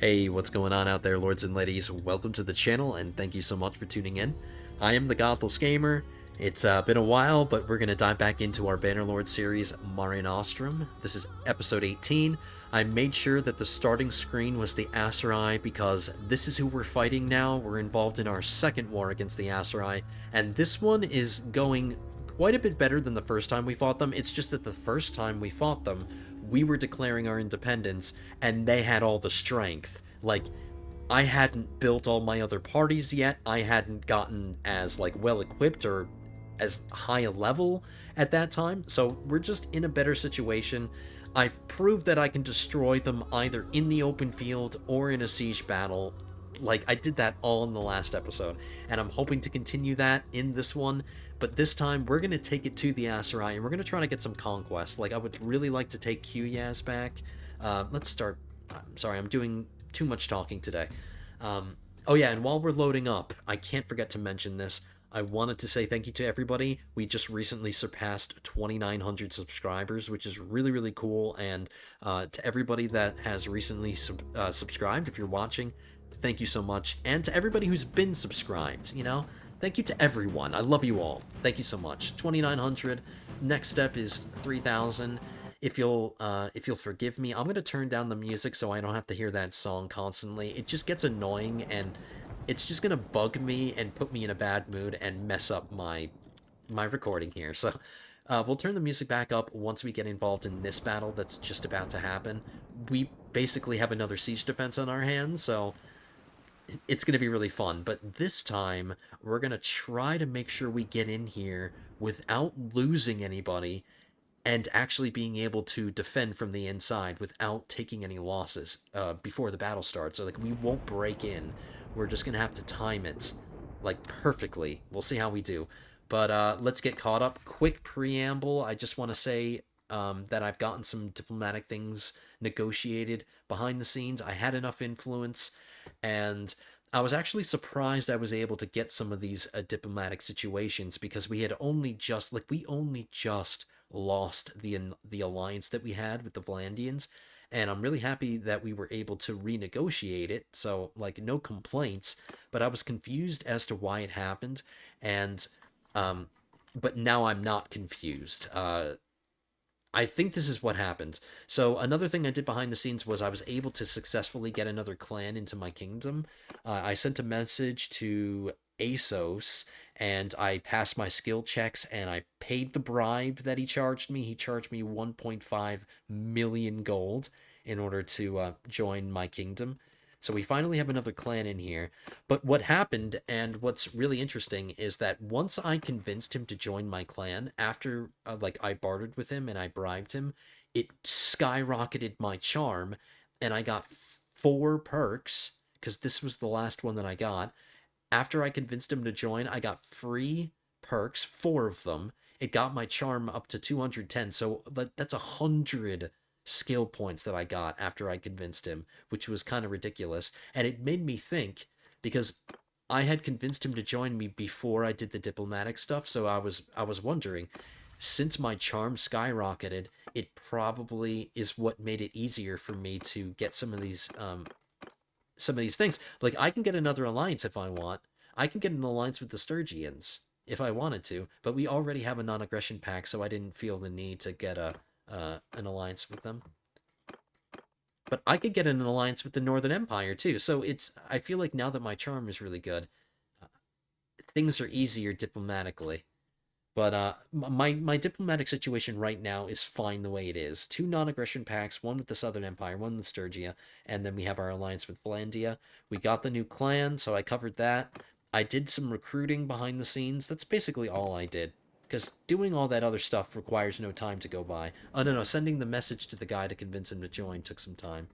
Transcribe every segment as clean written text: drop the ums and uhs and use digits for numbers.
Hey, what's going on out there, lords and ladies? Welcome to the channel, and thank you so much for tuning in. I am the Godless Gamer. It's been a while, but we're going to dive back into our Bannerlord series, Mare Nostrum. This is episode 18. I made sure that the starting screen was the Aserai because this is who we're fighting now. We're involved in our second war against the Aserai, and this one is going quite a bit better than the first time we fought them. It's just that the first time we fought them, we were declaring our independence and they had all the strength. Like, I hadn't built all my other parties yet. I hadn't gotten as well equipped or as high a level at that time. So we're just in a better situation. I've proved that I can destroy them either in the open field or in a siege battle. Like, I did that all in the last episode, and I'm hoping to continue that in this one. But this time, we're going to take it to the Aserai, and we're going to try to get some conquest. Like, I would really like to take Quyaz back. Let's start. I'm sorry, I'm doing too much talking today. Oh yeah, and while we're loading up, I can't forget to mention this. I wanted to say thank you to everybody. We just recently surpassed 2,900 subscribers, which is really, really cool. And to everybody that has recently subscribed, if you're watching, thank you so much. And to everybody who's been subscribed, thank you to everyone. I love you all. Thank you so much. 2,900. Next step is 3,000. If you'll forgive me, I'm gonna turn down the music so I don't have to hear that song constantly. It just gets annoying, and it's just gonna bug me and put me in a bad mood and mess up my recording here. So we'll turn the music back up once we get involved in this battle that's just about to happen. We basically have another siege defense on our hands, so it's going to be really fun. But this time, we're going to try to make sure we get in here without losing anybody and actually being able to defend from the inside without taking any losses before the battle starts. So, we won't break in. We're just going to have to time it, perfectly. We'll see how we do. But let's get caught up. Quick preamble. I just want to say that I've gotten some diplomatic things negotiated behind the scenes. I had enough influence, and I was actually surprised I was able to get some of these diplomatic situations because we only just lost the alliance that we had with the Vlandians, and I'm really happy that we were able to renegotiate it. So no complaints, but I was confused as to why it happened, and but now I'm not confused. I think this is what happened. So another thing I did behind the scenes was I was able to successfully get another clan into my kingdom. I sent a message to ASOS, and I passed my skill checks, and I paid the bribe that he charged me. He charged me 1.5 million gold in order to join my kingdom. So we finally have another clan in here. But what happened, and what's really interesting, is that once I convinced him to join my clan, after I bartered with him and I bribed him, it skyrocketed my charm, and I got 4 perks, because this was the last one that I got. After I convinced him to join, I got free perks, 4 of them. It got my charm up to 210, so that's 100 skill points that I got after I convinced him, which was kind of ridiculous. And it made me think, because I had convinced him to join me before I did the diplomatic stuff, so I was wondering, since my charm skyrocketed, it probably is what made it easier for me to get some of these things. Like, I can get another alliance if I want. I can get an alliance with the Sturgians if I wanted to, but we already have a non-aggression pact, so I didn't feel the need to get an alliance with them. But I could get an alliance with the Northern Empire too. So I feel like now that my charm is really good, things are easier diplomatically. But my diplomatic situation right now is fine the way it is. 2 non-aggression pacts, one with the Southern Empire, one with Sturgia, and then we have our alliance with Vlandia. We got the new clan, so I covered that. I did some recruiting behind the scenes. That's basically all I did, because doing all that other stuff requires no time to go by. Oh, no, sending the message to the guy to convince him to join took some time.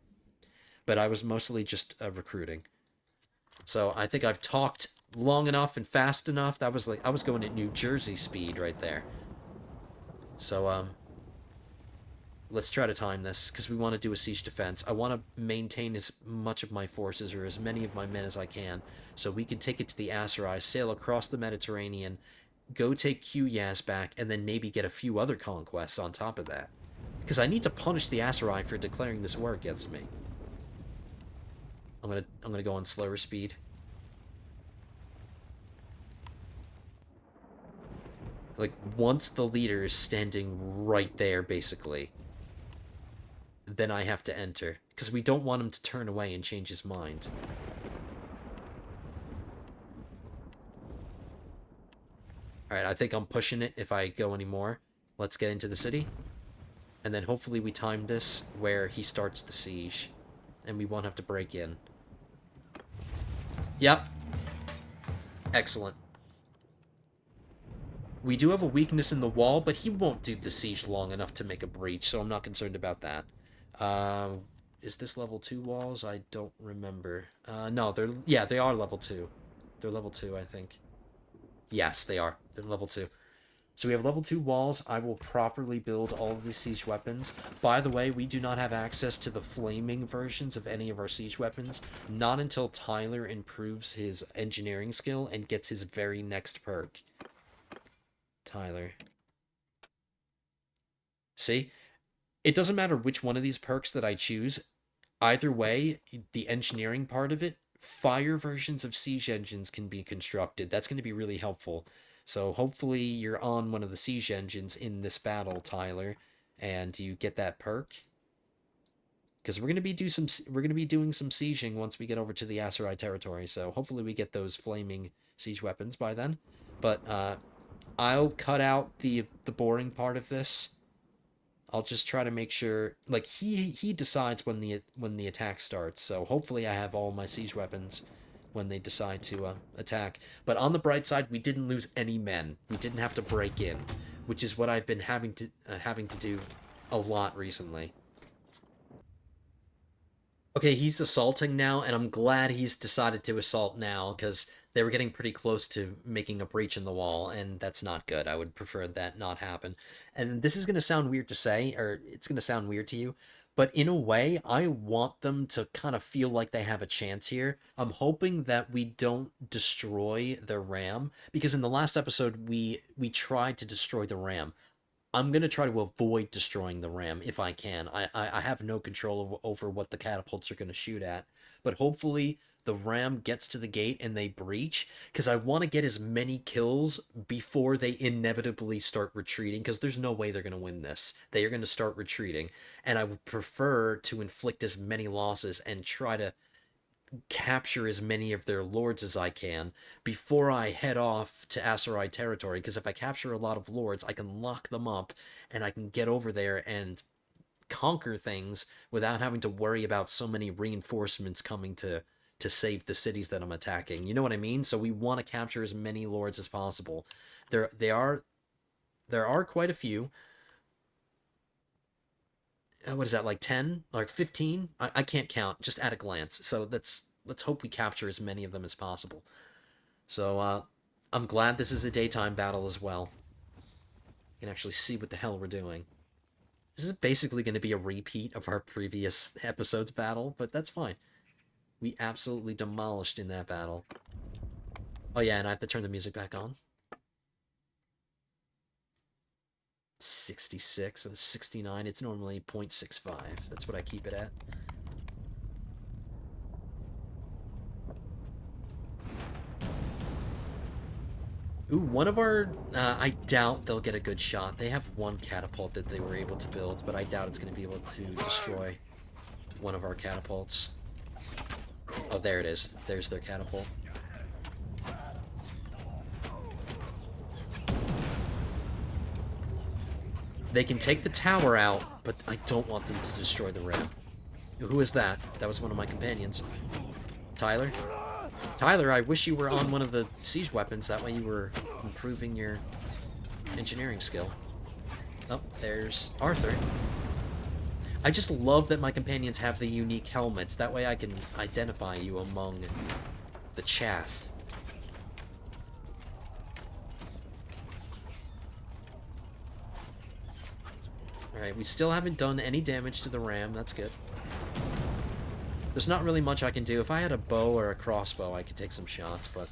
But I was mostly just recruiting. So I think I've talked long enough and fast enough. That was I was going at New Jersey speed right there. So let's try to time this, because we want to do a siege defense. I want to maintain as much of my forces, or as many of my men as I can, so we can take it to the Aserai, sail across the Mediterranean, go take Quyaz back, and then maybe get a few other conquests on top of that. Because I need to punish the Aserai for declaring this war against me. I'm gonna go on slower speed. Like, once the leader is standing right there, basically, then I have to enter. Because we don't want him to turn away and change his mind. Alright, I think I'm pushing it if I go anymore. Let's get into the city. And then hopefully we time this where he starts the siege. And we won't have to break in. Yep. Excellent. We do have a weakness in the wall, but he won't do the siege long enough to make a breach, so I'm not concerned about that. Is this level 2 walls? I don't remember. No, they are level 2. They're level 2, I think. Yes, they are. They're level 2. So we have level 2 walls. I will properly build all of the siege weapons. By the way, we do not have access to the flaming versions of any of our siege weapons. Not until Tyler improves his engineering skill and gets his very next perk. Tyler. See? It doesn't matter which one of these perks that I choose. Either way, the engineering part of it, fire versions of siege engines can be constructed. That's going to be really helpful. So hopefully you're on one of the siege engines in this battle, Tyler, and you get that perk. Because we're going to be doing some sieging once we get over to the Aserai territory. So hopefully we get those flaming siege weapons by then. But I'll cut out the boring part of this. I'll just try to make sure, like, he decides when the attack starts. So hopefully I have all my siege weapons when they decide to attack. But on the bright side, we didn't lose any men. We didn't have to break in, which is what I've been having to do a lot recently. Okay, he's assaulting now, and I'm glad he's decided to assault now, because they were getting pretty close to making a breach in the wall, and that's not good. I would prefer that not happen. And this is going to sound weird to say, or it's going to sound weird to you, but in a way, I want them to kind of feel like they have a chance here. I'm hoping that we don't destroy their ram, because in the last episode, we tried to destroy the ram. I'm going to try to avoid destroying the ram if I can. I have no control over what the catapults are going to shoot at. But hopefully the ram gets to the gate and they breach, because I want to get as many kills before they inevitably start retreating, because there's no way they're going to win this. They are going to start retreating. And I would prefer to inflict as many losses and try to capture as many of their lords as I can before I head off to Aserai territory, because if I capture a lot of lords, I can lock them up and I can get over there and conquer things without having to worry about so many reinforcements coming to save the cities that I'm attacking. You know what I mean? So we want to capture as many lords as possible. There are quite a few. What is that, like 10? Like 15? I can't count, just at a glance. So let's hope we capture as many of them as possible. So I'm glad this is a daytime battle as well. You can actually see what the hell we're doing. This is basically going to be a repeat of our previous episode's battle, but that's fine. We absolutely demolished in that battle. Oh yeah, and I have to turn the music back on. 66 and 69. It's normally 0.65. That's what I keep it at. Ooh, one of our... I doubt they'll get a good shot. They have one catapult that they were able to build, but I doubt it's going to be able to destroy one of our catapults. Oh, there it is. There's their catapult. They can take the tower out, but I don't want them to destroy the ram. Who is that? That was one of my companions. Tyler? Tyler, I wish you were on one of the siege weapons. That way you were improving your engineering skill. Oh, there's Arthur. I just love that my companions have the unique helmets. That way I can identify you among the chaff. Alright, we still haven't done any damage to the ram. That's good. There's not really much I can do. If I had a bow or a crossbow, I could take some shots, but...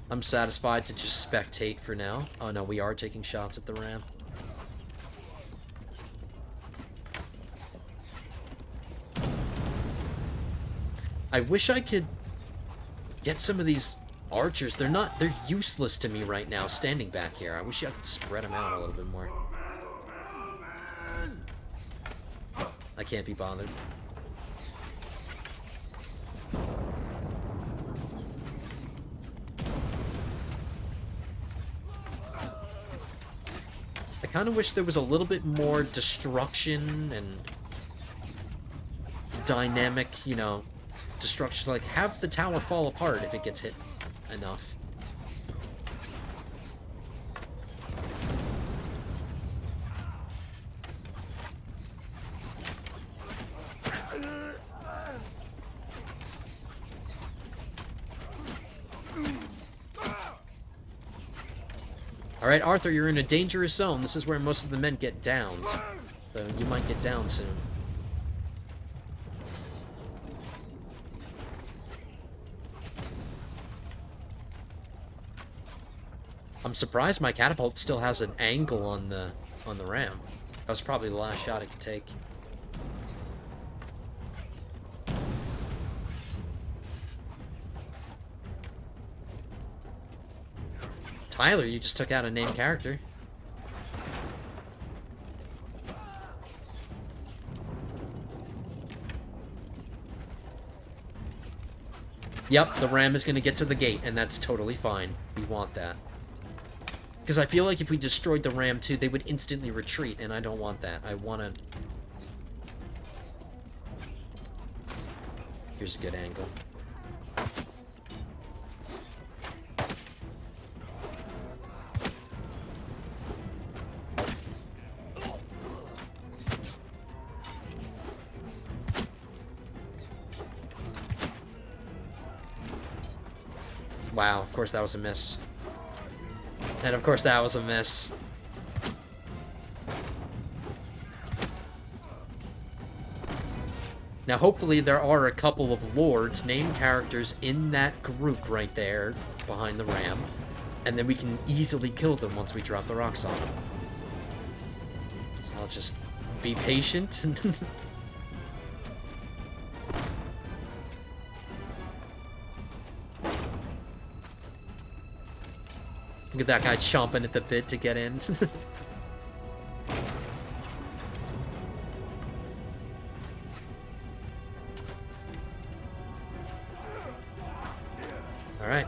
I'm satisfied to just spectate for now. Oh no, we are taking shots at the ram. I wish I could get some of these archers. They're useless to me right now standing back here. I wish I could spread them out a little bit more. I can't be bothered. I kind of wish there was a little bit more destruction and dynamic, you know, destruction. Like, have the tower fall apart if it gets hit enough. Alright, Arthur, you're in a dangerous zone. This is where most of the men get downed. So you might get down soon. I'm surprised my catapult still has an angle on the ram. That was probably the last shot it could take. Tyler, you just took out a named character. Yep, the ram is going to get to the gate, and that's totally fine. We want that. Because I feel like if we destroyed the ram too, they would instantly retreat, and I don't want that. I want to... Here's a good angle. Wow, of course that was a miss. And of course that was a miss. Now hopefully there are a couple of lords, named characters, in that group right there, behind the ram. And then we can easily kill them once we drop the rocks on them. So I'll just be patient. Look at that guy chomping at the bit to get in. Alright.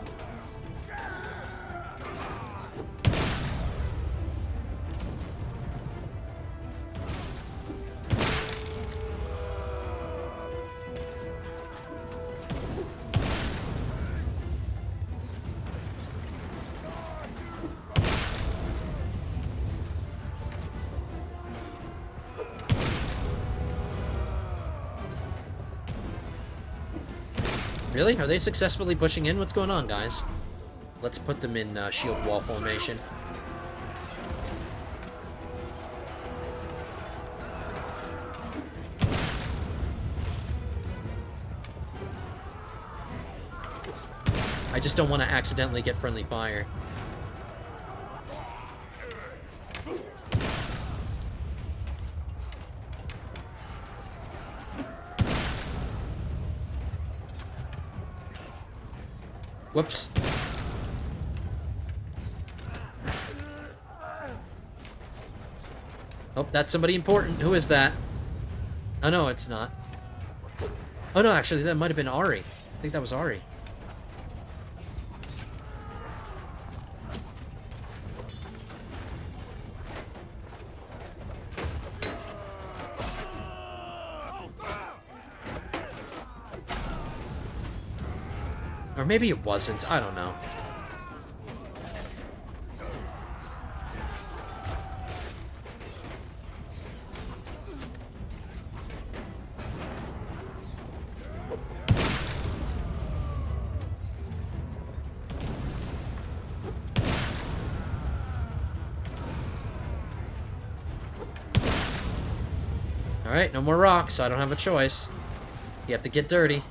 Really? Are they successfully pushing in? What's going on, guys? Let's put them in shield wall formation. I just don't want to accidentally get friendly fire. Whoops. Oh, that's somebody important. Who is that? Oh, no, it's not. Oh, no, actually, that might have been Ari. I think that was Ari. Or maybe it wasn't. I don't know. Alright, no more rocks. I don't have a choice. You have to get dirty.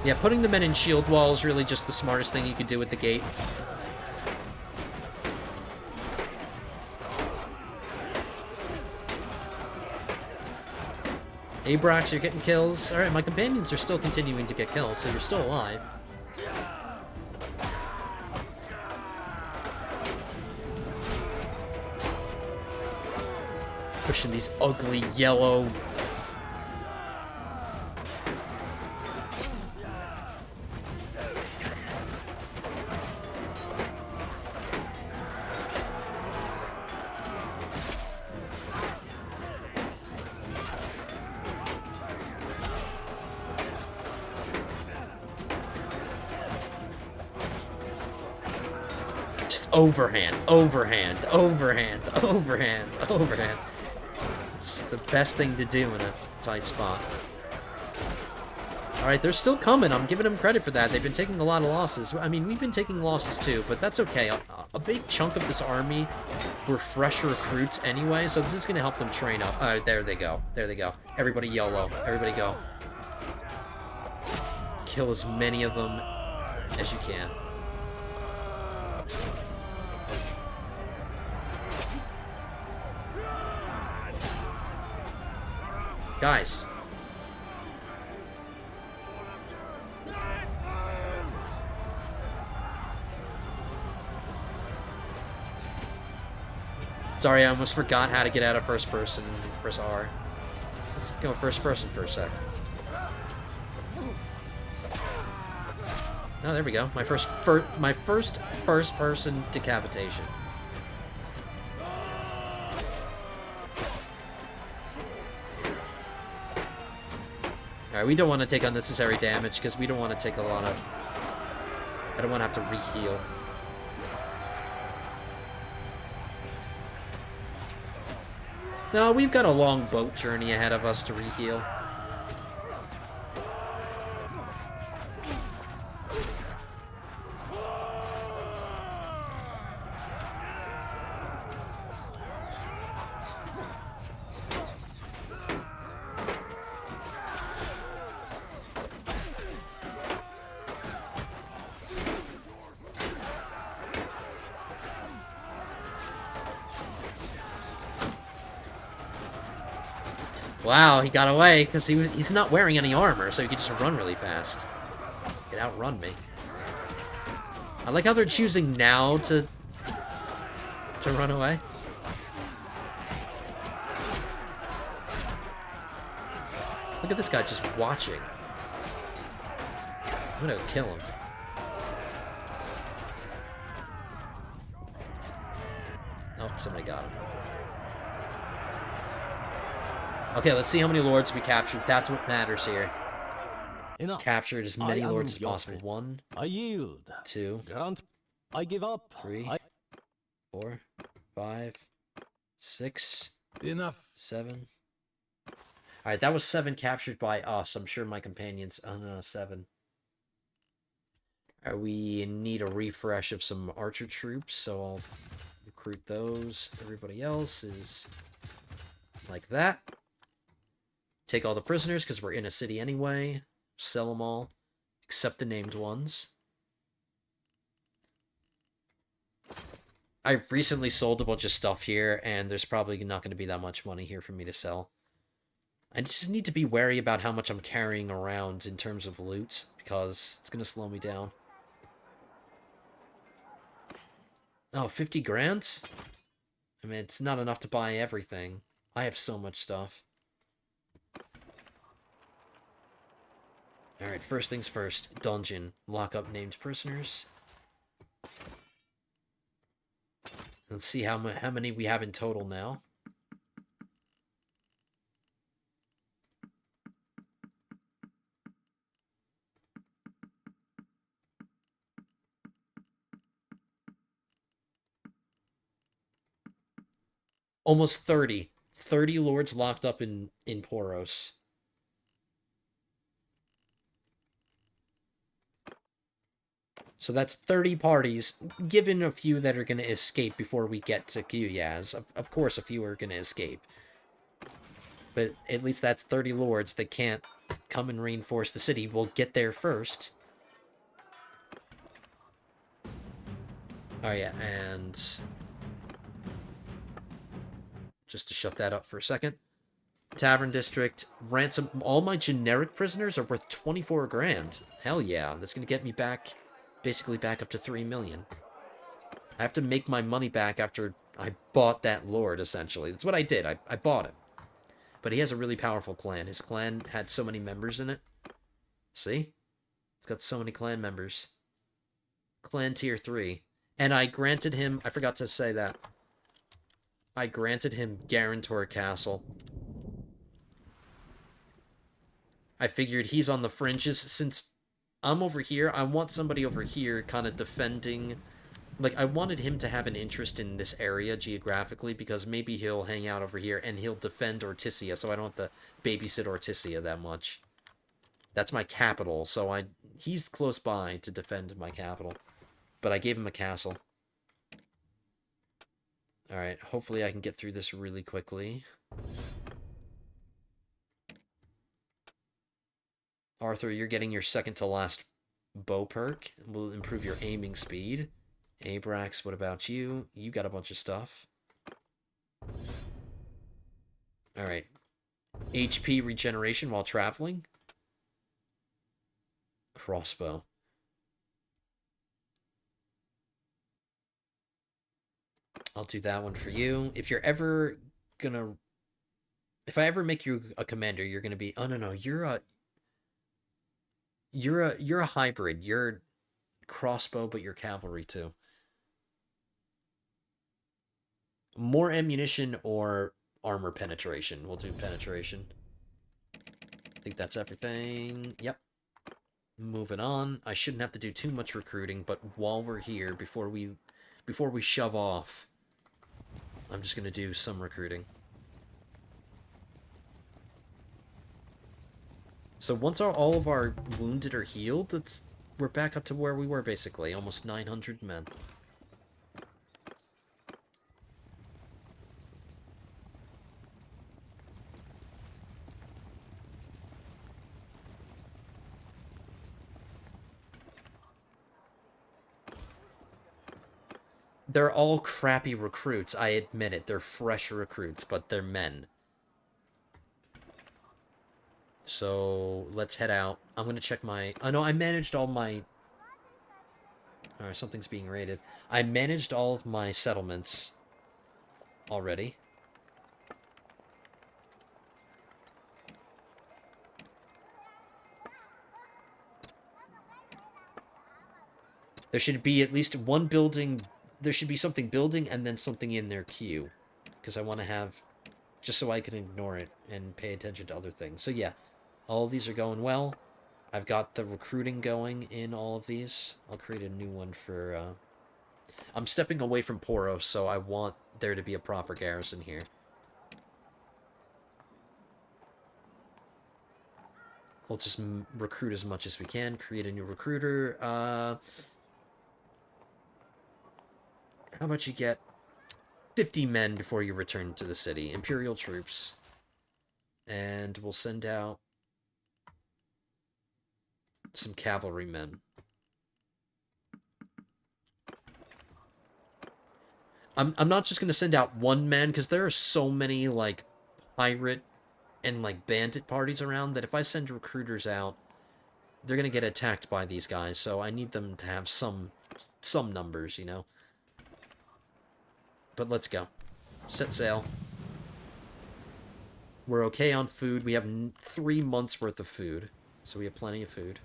Yeah, putting the men in shield wall is really just the smartest thing you could do at the gate. Abrax, you're getting kills. Alright, my companions are still continuing to get kills, so you're still alive. Pushing these ugly yellow... Overhand, overhand, overhand, overhand, overhand. It's just the best thing to do in a tight spot. Alright, they're still coming. I'm giving them credit for that. They've been taking a lot of losses. I mean, we've been taking losses too, but that's okay. A big chunk of this army were fresh recruits anyway, so this is going to help them train up. Alright, there they go. There they go. Everybody YOLO. Everybody go. Kill as many of them as you can. Guys. Sorry, I almost forgot how to get out of first person and press R. Let's go first person for a sec. Oh, there we go. My first first person decapitation. Alright, we don't want to take unnecessary damage because we don't want to take a lot of... I don't want to have to re-heal. No, we've got a long boat journey ahead of us to re-heal. Wow, he got away because he's not wearing any armor, so he could just run really fast. He could outrun me. I like how they're choosing now to run away. Look at this guy just watching. I'm gonna kill him. Oh, somebody got him. Okay, let's see how many lords we captured. That's what matters here. Enough. Captured as many lords as possible. 1. I yield. 2. Grant. I give up. 3. 4. 5. 6. Enough. 7. Alright, that was 7 captured by us. I'm sure my companions... Oh, no, 7. Alright, we need a refresh of some archer troops, so I'll recruit those. Everybody else is like that. Take all the prisoners, because we're in a city anyway. Sell them all, except the named ones. I recently sold a bunch of stuff here, and there's probably not going to be that much money here for me to sell. I just need to be wary about how much I'm carrying around in terms of loot, because it's going to slow me down. Oh, 50 grand? I mean, it's not enough to buy everything. I have so much stuff. Alright, first things first. Dungeon. Lock up named prisoners. Let's see how many we have in total now. Almost 30. 30 lords locked up in Poros. So that's 30 parties, given a few that are going to escape before we get to Kuyaz. Of course, a few are going to escape. But at least that's 30 lords that can't come and reinforce the city. We'll get there first. Oh yeah, and just to shut that up for a second. Tavern District, ransom. All my generic prisoners are worth 24 grand. Hell yeah, that's gonna get me back, basically back up to 3 million. I have to make my money back after I bought that lord, essentially. That's what I did. I bought him. But he has a really powerful clan. His clan had so many members in it. See? It's got so many clan members. Clan tier 3. And I granted him, I forgot to say that. I granted him Guarantor Castle. I figured he's on the fringes. Since I'm over here, I want somebody over here kind of defending. Like, I wanted him to have an interest in this area geographically, because maybe he'll hang out over here and he'll defend Ortisia, so I don't have to babysit Ortisia that much. That's my capital, so he's close by to defend my capital. But I gave him a castle. Alright, hopefully I can get through this really quickly. Arthur, you're getting your second to last bow perk. Will improve your aiming speed. Abrax, what about you? You got a bunch of stuff. Alright. HP regeneration while traveling. Crossbow. I'll do that one for you. If you're ever gonna... If I ever make you a commander, you're gonna be... Oh, no. You're a hybrid. You're crossbow, but you're cavalry, too. More ammunition or armor penetration. We'll do penetration. I think that's everything. Yep. Moving on. I shouldn't have to do too much recruiting, but while we're here, before we shove off, I'm just gonna do some recruiting. So once all of our wounded are healed, we're back up to where we were, basically. Almost 900 men. They're all crappy recruits, I admit it. They're fresh recruits, but they're men. So, let's head out. I'm gonna check my... Oh, no, I managed all my... Alright, something's being raided. I managed all of my settlements already. There should be at least one building... There should be something building and then something in their queue. Because I want to have... Just so I can ignore it and pay attention to other things. So yeah, all of these are going well. I've got the recruiting going in all of these. I'll create a new one for... I'm stepping away from Poros, so I want there to be a proper garrison here. We'll just recruit as much as we can. Create a new recruiter. How about you get 50 men before you return to the city? Imperial troops. And we'll send out some cavalrymen. I'm not just going to send out one man, because there are so many, like, pirate and, like, bandit parties around that if I send recruiters out, they're going to get attacked by these guys, so I need them to have some numbers, you know? But let's go. Set sail. We're okay on food. We have 3 months worth of food, so we have plenty of food.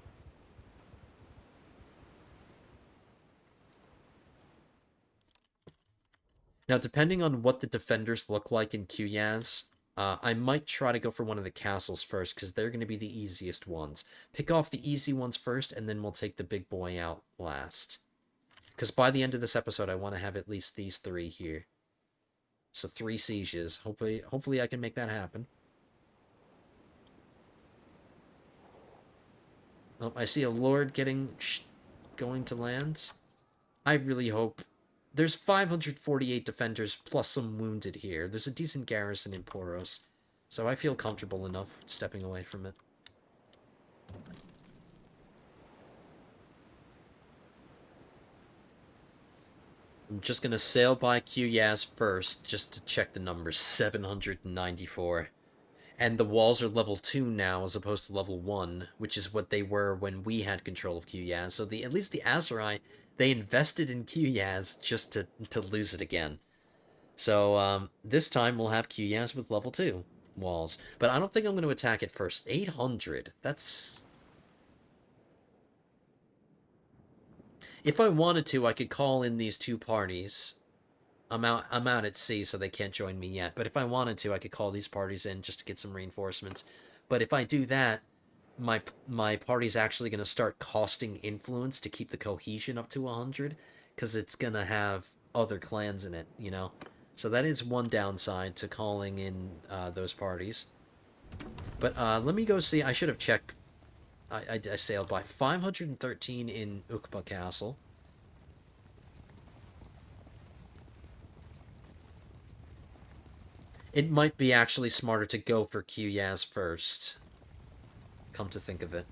Now, depending on what the defenders look like in Quyaz, I might try to go for one of the castles first, because they're going to be the easiest ones. Pick off the easy ones first, and then we'll take the big boy out last. Because by the end of this episode, I want to have at least these 3 here. So 3 sieges. Hopefully I can make that happen. Oh, I see a lord going to lands. I really hope... There's 548 defenders plus some wounded here. There's a decent garrison in Poros, so I feel comfortable enough stepping away from it. I'm just gonna sail by Quyaz first, just to check the numbers. 794. And the walls are level 2 now, as opposed to level 1, which is what they were when we had control of Quyaz. So at least the Aserai, they invested in Quyaz just to lose it again. So this time we'll have Quyaz with level 2 walls. But I don't think I'm going to attack it first. 800, that's... If I wanted to, I could call in these two parties. I'm out at sea, so they can't join me yet. But if I wanted to, I could call these parties in just to get some reinforcements. But if I do that, my party's actually going to start costing influence to keep the cohesion up to 100, because it's going to have other clans in it, you know? So that is one downside to calling in those parties. But let me go see. I should have checked. I sailed by 513 in Ukba Castle. It might be actually smarter to go for Quyaz first. Come to think of it.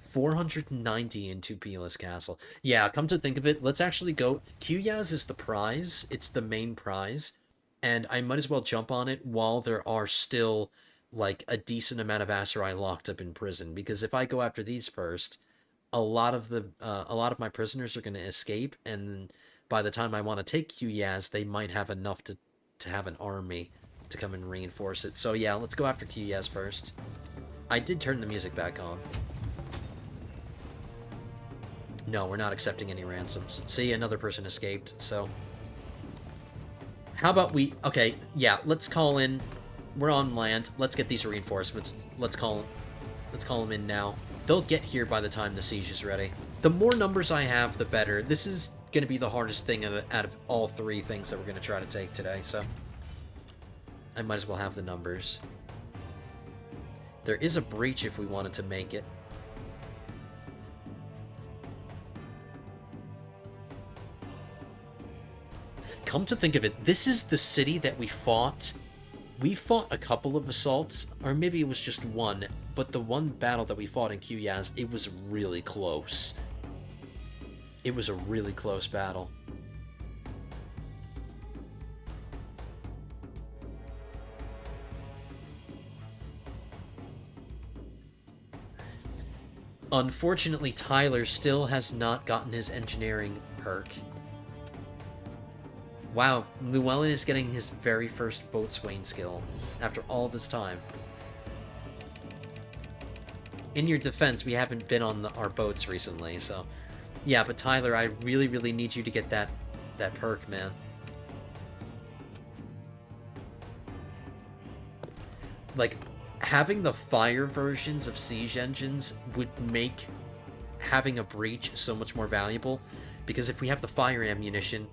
490 into Pila's Castle. Yeah, come to think of it, let's actually go. Quyaz is the prize. It's the main prize. And I might as well jump on it while there are still, like, a decent amount of Aserai locked up in prison. Because if I go after these first, a lot of my prisoners are going to escape, and by the time I want to take Quyaz, they might have enough to have an army to come and reinforce it. So yeah, let's go after Quyaz first. I did turn the music back on. No, we're not accepting any ransoms. See, another person escaped, so... How about we... Okay, yeah, let's call in... We're on land. Let's get these reinforcements. Let's call them in now. They'll get here by the time the siege is ready. The more numbers I have, the better. This is going to be the hardest thing out of all three things that we're going to try to take today, so... I might as well have the numbers. There is a breach if we wanted to make it. Come to think of it, this is the city that we fought. We fought a couple of assaults, or maybe it was just one, but the one battle that we fought in Quyaz, it was really close. It was a really close battle. Unfortunately, Tyler still has not gotten his engineering perk. Wow, Llewellyn is getting his very first boatswain skill after all this time. In your defense, we haven't been on our boats recently, so... Yeah, but Tyler, I really, really need you to get that perk, man. Like, having the fire versions of siege engines would make having a breach so much more valuable, because if we have the fire ammunition,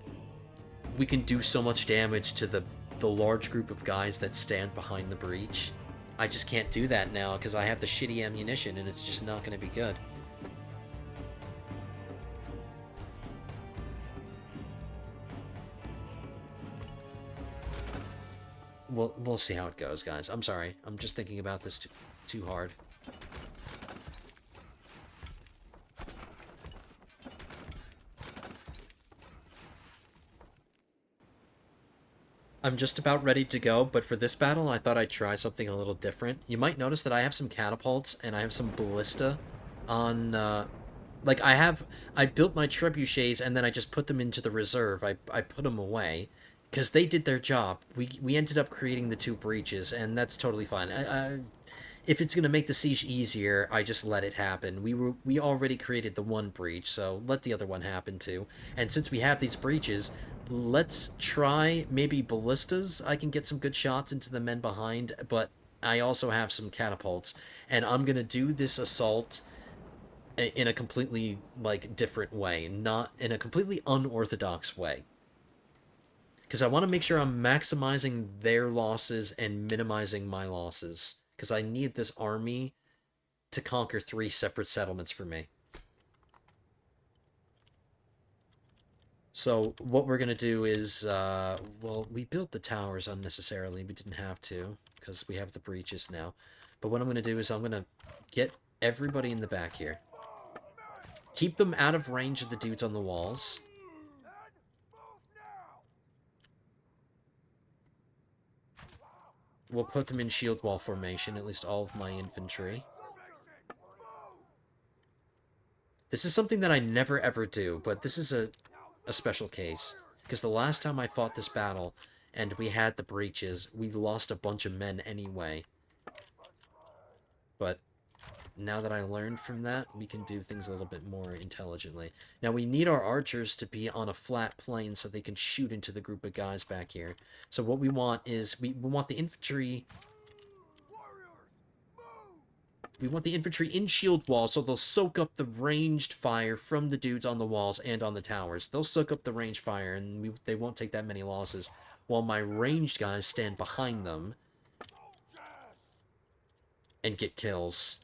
we can do so much damage to the large group of guys that stand behind the breach. I just can't do that now because I have the shitty ammunition and it's just not going to be good. We'll see how it goes, guys. I'm sorry. I'm just thinking about this too hard. I'm just about ready to go, but for this battle, I thought I'd try something a little different. You might notice that I have some catapults and I have some ballista on, like, I built my trebuchets and then I just put them into the reserve. I put them away because they did their job. We ended up creating the two breaches, and that's totally fine. If it's gonna make the siege easier, I just let it happen. We already created the one breach, so let the other one happen too. And since we have these breaches, let's try maybe ballistas. I can get some good shots into the men behind, but I also have some catapults, and I'm gonna do this assault in a completely, like, different way, not in a completely unorthodox way. Because I want to make sure I'm maximizing their losses and minimizing my losses. Because I need this army to conquer 3 separate settlements for me. So what we're going to do is, well, we built the towers unnecessarily. We didn't have to, because we have the breaches now. But what I'm going to do is I'm going to get everybody in the back here. Keep them out of range of the dudes on the walls. We'll put them in shield wall formation, at least all of my infantry. This is something that I never ever do, but this is a special case. Because the last time I fought this battle, and we had the breaches, we lost a bunch of men anyway. But now that I learned from that, we can do things a little bit more intelligently. Now, we need our archers to be on a flat plane so they can shoot into the group of guys back here. So what we want is, we want the infantry... We want the infantry in shield wall so they'll soak up the ranged fire from the dudes on the walls and on the towers. They'll soak up the ranged fire and they won't take that many losses. While my ranged guys stand behind them and get kills.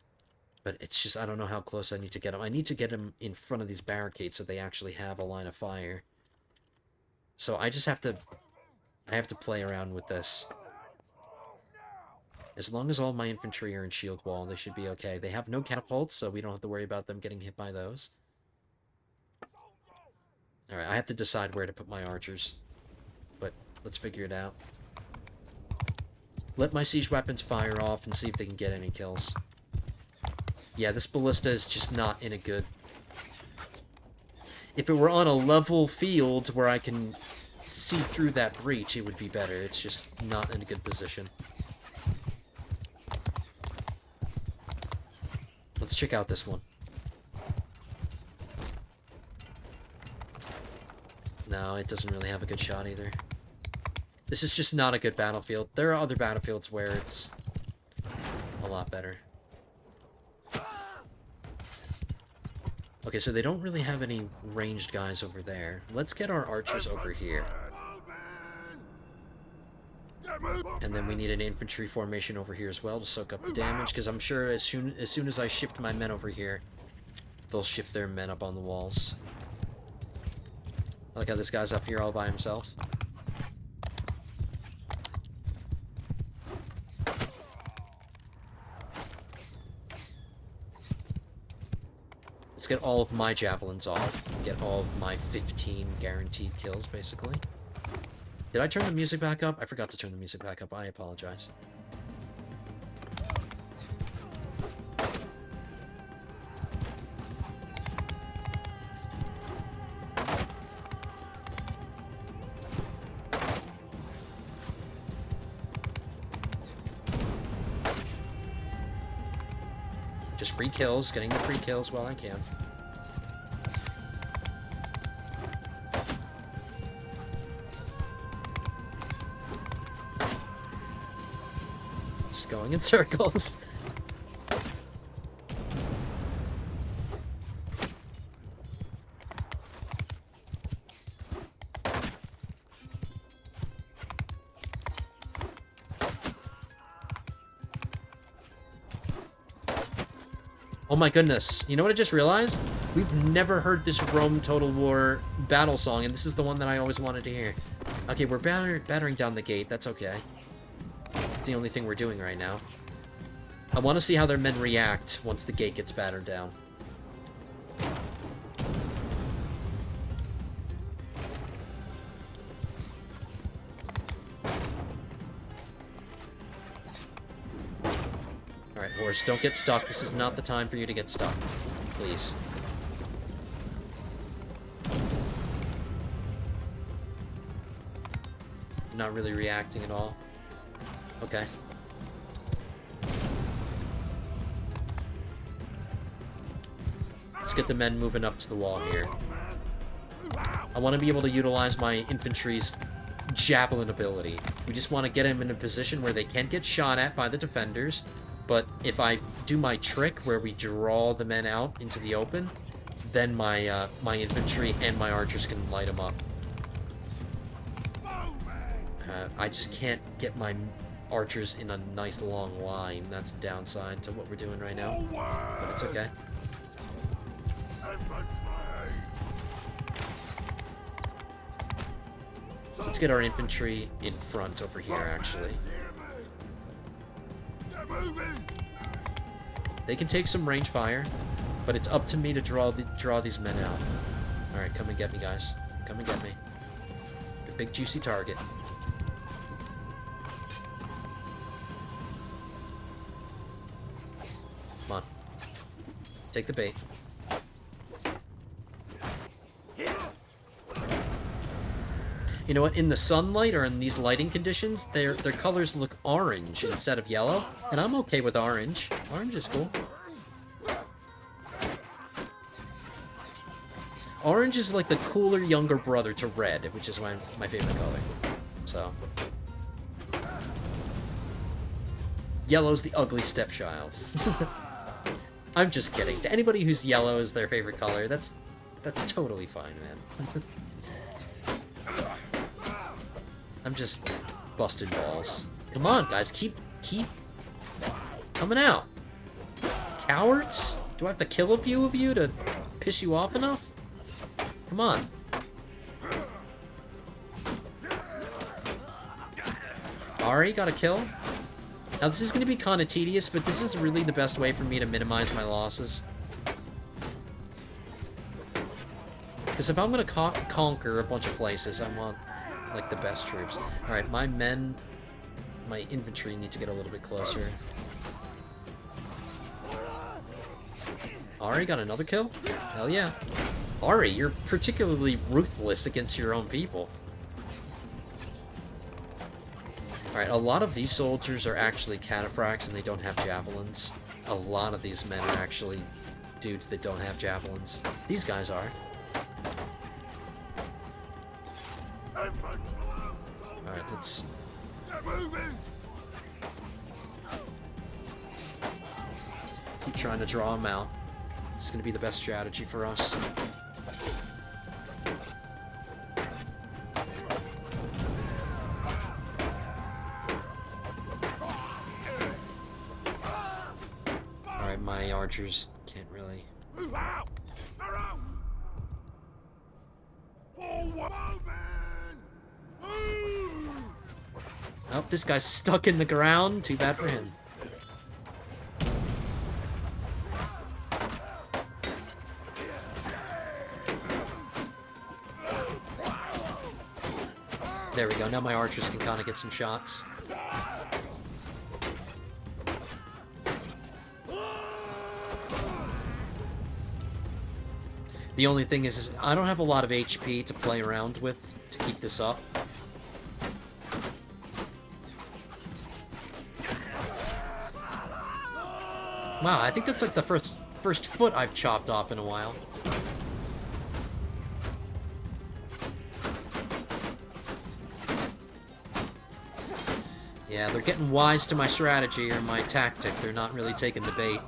But it's just, I don't know how close I need to get them. I need to get them in front of these barricades so they actually have a line of fire. So I just have to... I have to play around with this. As long as all my infantry are in shield wall, they should be okay. They have no catapults, so we don't have to worry about them getting hit by those. Alright, I have to decide where to put my archers. But let's figure it out. Let my siege weapons fire off and see if they can get any kills. Yeah, this ballista is just not in a good... If it were on a level field where I can see through that breach, it would be better. It's just not in a good position. Let's check out this one. No, it doesn't really have a good shot either. This is just not a good battlefield. There are other battlefields where it's a lot better. Okay, so they don't really have any ranged guys over there. Let's get our archers over here. And then we need an infantry formation over here as well to soak up the damage, because I'm sure as soon as I shift my men over here, they'll shift their men up on the walls. I like how this guy's up here all by himself. Let's get all of my javelins off. Get all of my 15 guaranteed kills, basically. Did I turn the music back up? I forgot to turn the music back up. I apologize. Just free kills, getting the free kills while I can. Going in circles. Oh my goodness. You know what I just realized? We've never heard this Rome Total War battle song, and this is the one that I always wanted to hear. Okay, we're battering down the gate. That's okay. It's the only thing we're doing right now. I want to see how their men react once the gate gets battered down. Alright, horse, don't get stuck. This is not the time for you to get stuck. Please. Not really reacting at all. Okay. Let's get the men moving up to the wall here. I want to be able to utilize my infantry's javelin ability. We just want to get them in a position where they can't get shot at by the defenders, but if I do my trick where we draw the men out into the open, then my my infantry and my archers can light them up. I just can't get my archers in a nice long line. That's the downside to what we're doing right now. But it's okay. Let's get our infantry in front over here, actually. They can take some range fire. But it's up to me to draw these men out. Alright, come and get me, guys. Come and get me. The big juicy target. Come on. Take the bait. You know what? In the sunlight or in these lighting conditions, their colors look orange instead of yellow, and I'm okay with orange. Orange is cool. Orange is like the cooler younger brother to red, which is my favorite color. So, yellow's the ugly stepchild. I'm just kidding. To anybody whose yellow is their favorite color, that's totally fine, man. I'm just busting balls. Come on, guys, keep coming out. Cowards? Do I have to kill a few of you to piss you off enough? Come on. Ari got a kill. Now this is going to be kind of tedious, but this is really the best way for me to minimize my losses. Because if I'm going to conquer a bunch of places, I want, like, the best troops. Alright, my men, my infantry need to get a little bit closer. Ari got another kill? Hell yeah. Ari, you're particularly ruthless against your own people. Alright, a lot of these soldiers are actually cataphracts and they don't have javelins. A lot of these men are actually dudes that don't have javelins. These guys are. Alright, let's... keep trying to draw them out. It's going to be the best strategy for us. Alright, my archers can't really... Oh, this guy's stuck in the ground. Too bad for him. There we go. Now my archers can kind of get some shots. The only thing is I don't have a lot of HP to play around with to keep this up. Wow, I think that's like the first foot I've chopped off in a while. Yeah, they're getting wise to my strategy or my tactic. They're not really taking the bait.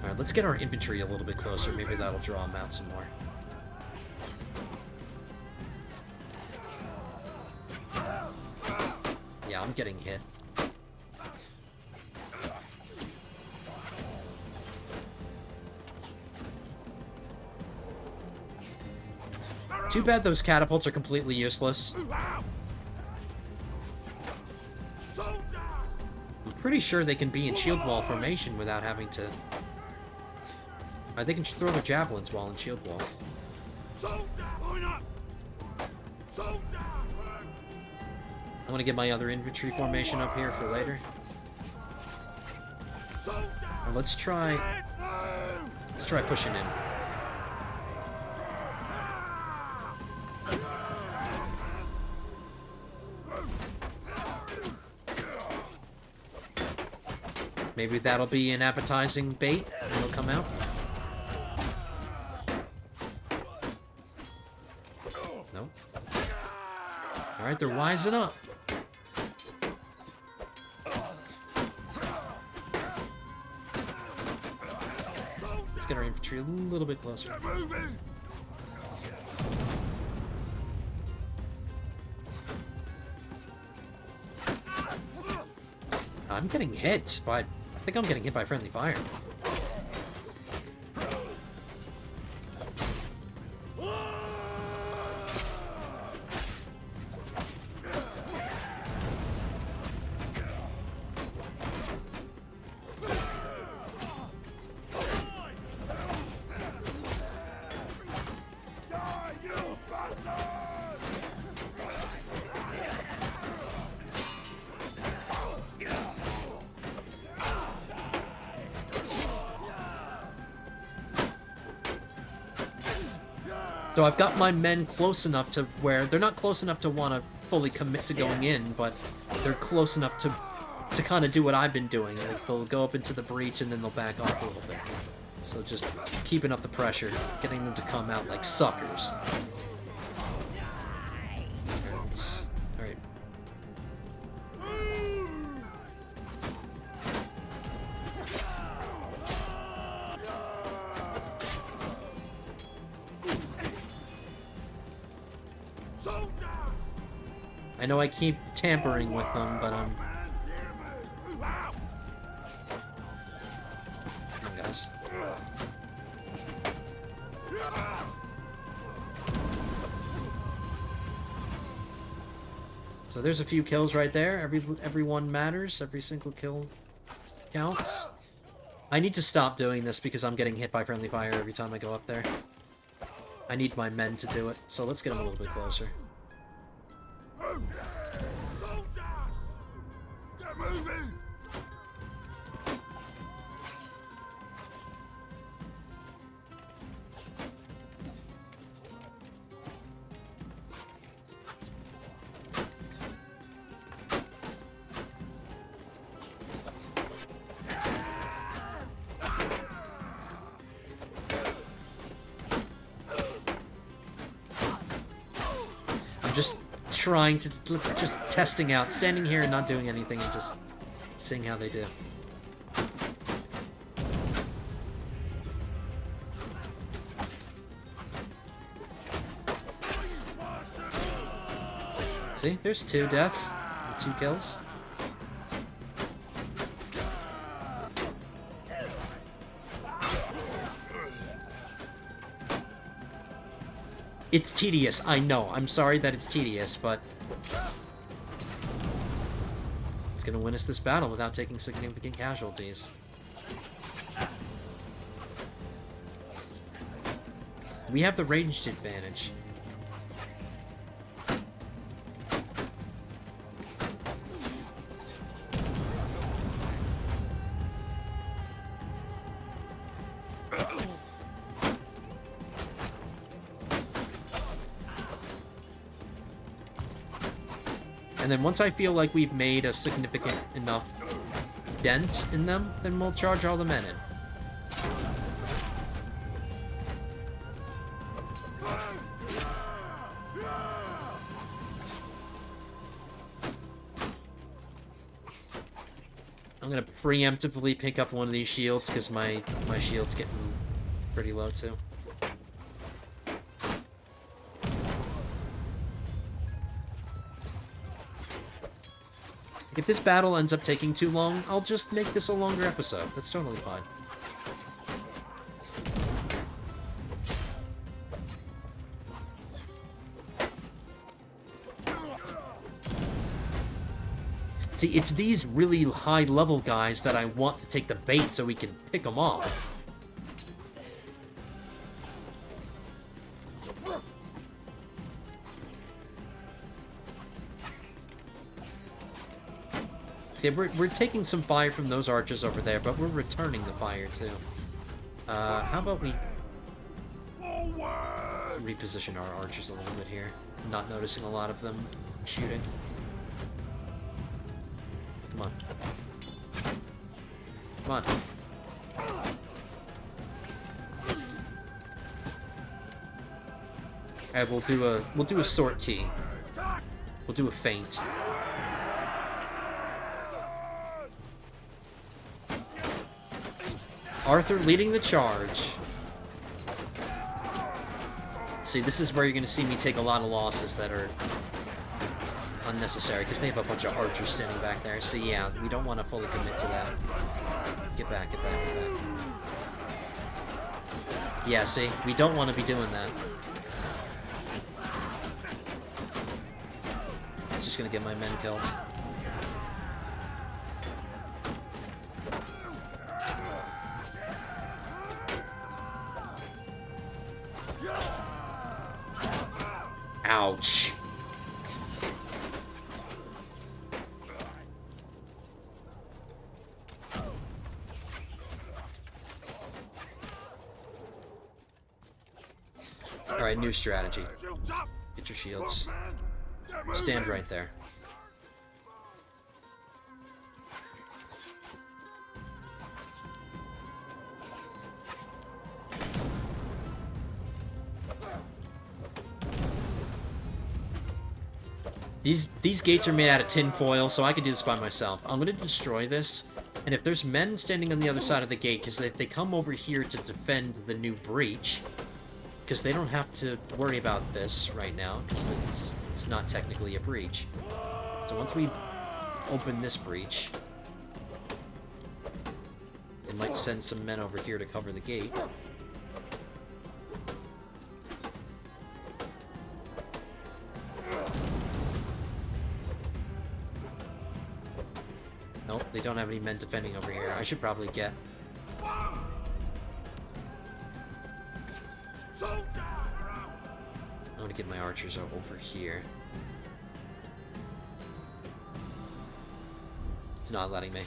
Alright, let's get our infantry a little bit closer. Maybe that'll draw them out some more. Yeah, I'm getting hit. Too bad those catapults are completely useless. I'm pretty sure they can be in shield wall formation without having to... they can throw their javelins while in shield wall. I'm gonna get my other infantry formation up here for later. Now let's try pushing in. Maybe that'll be an appetizing bait and it'll come out. Nope. Alright, they're wising up. Let's get our infantry a little bit closer. I'm getting hit by... I think I'm getting hit by friendly fire. Though I've got my men close enough to where they're not close enough to want to fully commit to going in, but they're close enough to kind of do what I've been doing. Like, they'll go up into the breach and then they'll back off a little bit. So just keeping up the pressure, getting them to come out like suckers. Alright. I know I keep tampering with them, but Come on, guys. So there's a few kills right there. Every one matters. Every single kill counts. I need to stop doing this because I'm getting hit by friendly fire every time I go up there. I need my men to do it. So let's get them a little bit closer. Get moving! Just trying to, just testing out, standing here and not doing anything and just seeing how they do. See, there's 2 deaths, 2 kills. It's tedious, I know. I'm sorry that it's tedious, but it's gonna win us this battle without taking significant casualties. We have the ranged advantage. And then once I feel like we've made a significant enough dent in them, then we'll charge all the men in. I'm gonna preemptively pick up one of these shields because my shield's getting pretty low too. If this battle ends up taking too long, I'll just make this a longer episode. That's totally fine. See, it's these really high-level guys that I want to take the bait so we can pick them off. See, we're taking some fire from those archers over there, but we're returning the fire, too. How about we reposition our archers a little bit here? I'm not noticing a lot of them shooting. Come on. Come on. Alright, we'll do a sortie. We'll do a feint. Arthur leading the charge. See, this is where you're going to see me take a lot of losses that are unnecessary, because they have a bunch of archers standing back there. So yeah, we don't want to fully commit to that. Get back, get back, get back. Yeah, see, we don't want to be doing that. It's just going to get my men killed. Ouch. Alright, Alright, new strategy. Get your shields. Stand right there. These gates are made out of tin foil, so I can do this by myself. I'm going to destroy this, and if there's men standing on the other side of the gate, because if they come over here to defend the new breach, because they don't have to worry about this right now, because it's not technically a breach. So once we open this breach, they might send some men over here to cover the gate. Nope, they don't have any men defending over here. I should probably get... I'm gonna get my archers over here. It's not letting me.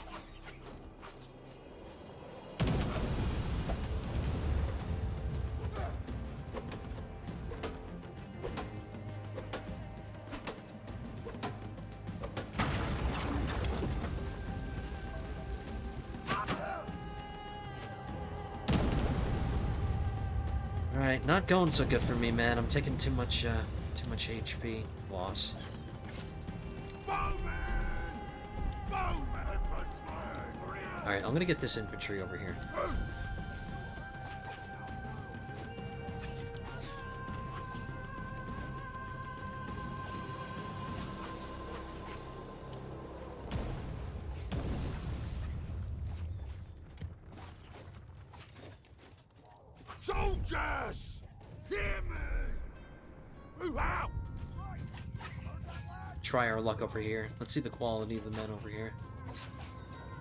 Alright, not going so good for me, man. I'm taking too much HP loss. Alright, I'm gonna get this infantry over here. Soldiers! Hear me! Move out! Try our luck over here. Let's see the quality of the men over here.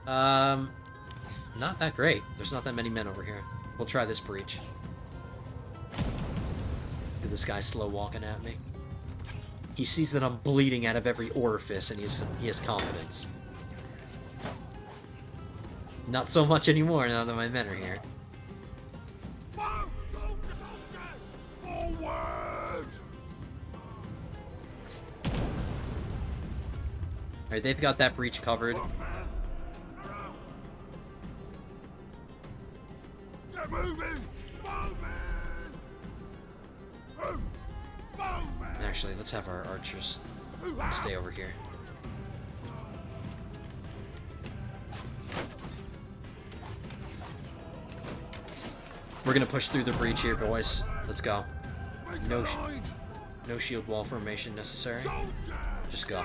Not that great. There's not that many men over here. We'll try this breach. Look at this guy slow walking at me. He sees that I'm bleeding out of every orifice, and he has confidence. Not so much anymore now that my men are here. Alright, they've got that breach covered. Actually, let's have our archers stay over here. We're gonna push through the breach here, boys. Let's go. No shield wall formation necessary. Just go.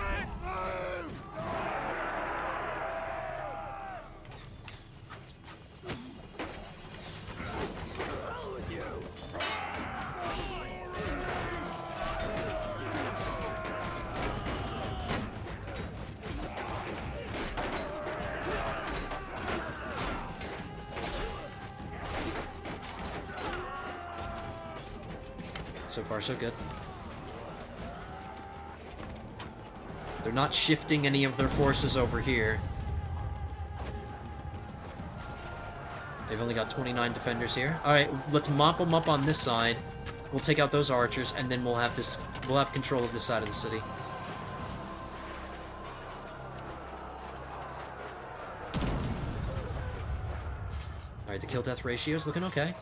So far, so good. They're not shifting any of their forces over here. They've only got 29 defenders here. Alright, let's mop them up on this side. We'll take out those archers, and then we'll have control of this side of the city. Alright, the kill-death ratio is looking okay.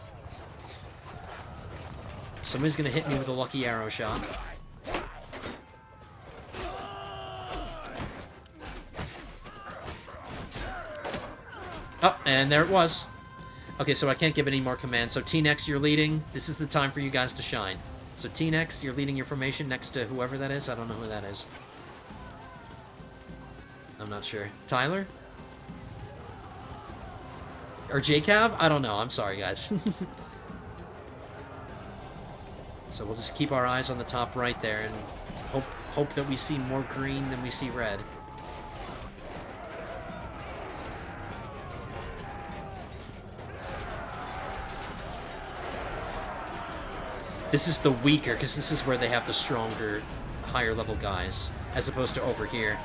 Somebody's gonna hit me with a lucky arrow shot. Oh, and there it was. Okay, so I can't give any more commands. So T-Nex, you're leading. This is the time for you guys to shine. So T-Nex, you're leading your formation next to whoever that is. I don't know who that is. I'm not sure. Tyler? Or JCav? I don't know. I'm sorry, guys. So we'll just keep our eyes on the top right there and hope that we see more green than we see red. This is the weaker, because this is where they have the stronger, higher level guys, as opposed to over here.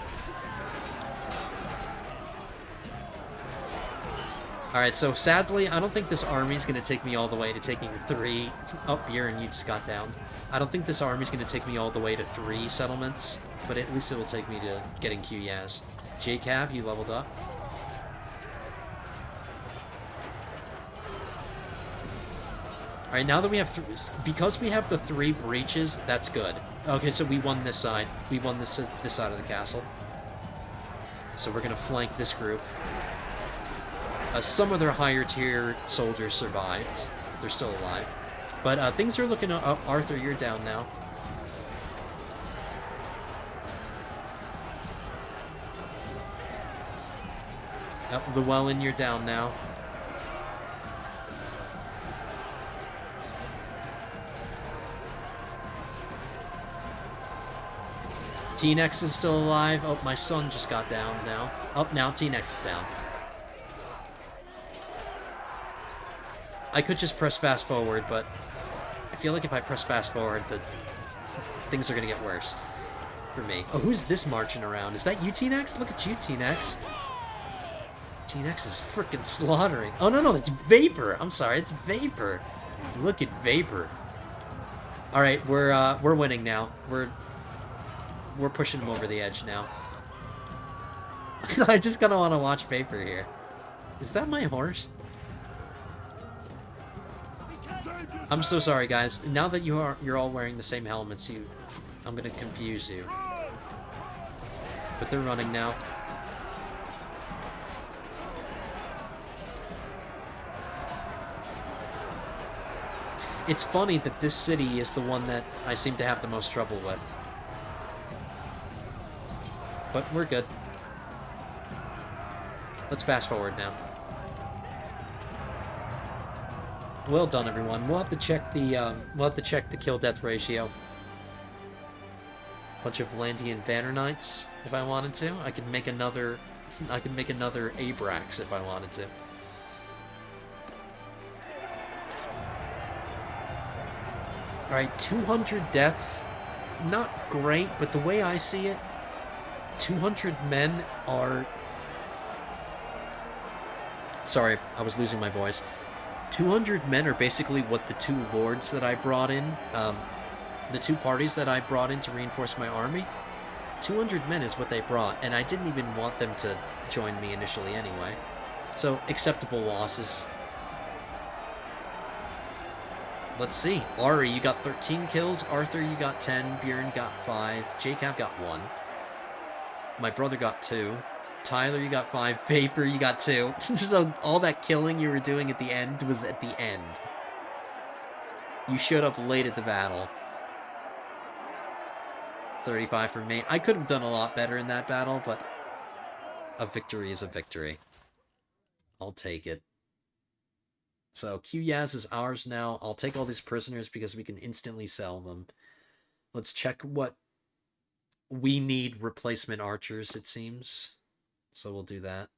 Alright, so sadly, I don't think this army's going to take me all the way to taking 3... Oh, Bjorn, you just got downed. I don't think this army's going to take me all the way to 3 settlements, but at least it will take me to getting Q-Yaz. JCav, you leveled up. Alright, now that we have... because we have the 3 breaches, that's good. Okay, so we won this side. We won this side of the castle. So we're going to flank this group. Some of their higher tier soldiers survived. They're still alive. But things are looking up. Arthur, you're down now. Llewellyn, you're down now. T-Nex is still alive. Oh, my son just got down now. Oh, now T-Nex is down. I could just press fast forward, but I feel like if I press fast forward, things are going to get worse for me. Oh, who's this marching around? Is that you, T-Nex? Look at you, T-Nex. T-Nex is freaking slaughtering. Oh, no, it's Vapor. I'm sorry, it's Vapor. Look at Vapor. All right, we're winning now. We're pushing him over the edge now. I just kind of want to watch Vapor here. Is that my horse? I'm so sorry, guys. Now that you're all wearing the same helmets, I'm gonna confuse you. But they're running now. It's funny that this city is the one that I seem to have the most trouble with. But we're good. Let's fast forward now. Well done, everyone. We'll have to check the kill-death ratio. Bunch of Landian Banner Knights, if I wanted to. I could make another Abrax if I wanted to. Alright, 200 deaths. Not great, but the way I see it, 200 men are... Sorry, I was losing my voice. 200 men are basically what the 2 lords that I brought in, the 2 parties that I brought in to reinforce my army, 200 men is what they brought, and I didn't even want them to join me initially anyway. So, acceptable losses. Let's see. Ari, you got 13 kills. Arthur, you got 10. Bjorn got 5. Jacob got 1. My brother got 2. Tyler, you got 5. Vapor, you got 2. So all that killing you were doing at the end was at the end. You showed up late at the battle. 35 for me. I could have done a lot better in that battle, but a victory is a victory. I'll take it. So Q-Yaz is ours now. I'll take all these prisoners because we can instantly sell them. Let's check what we need. Replacement archers, it seems. So we'll do that.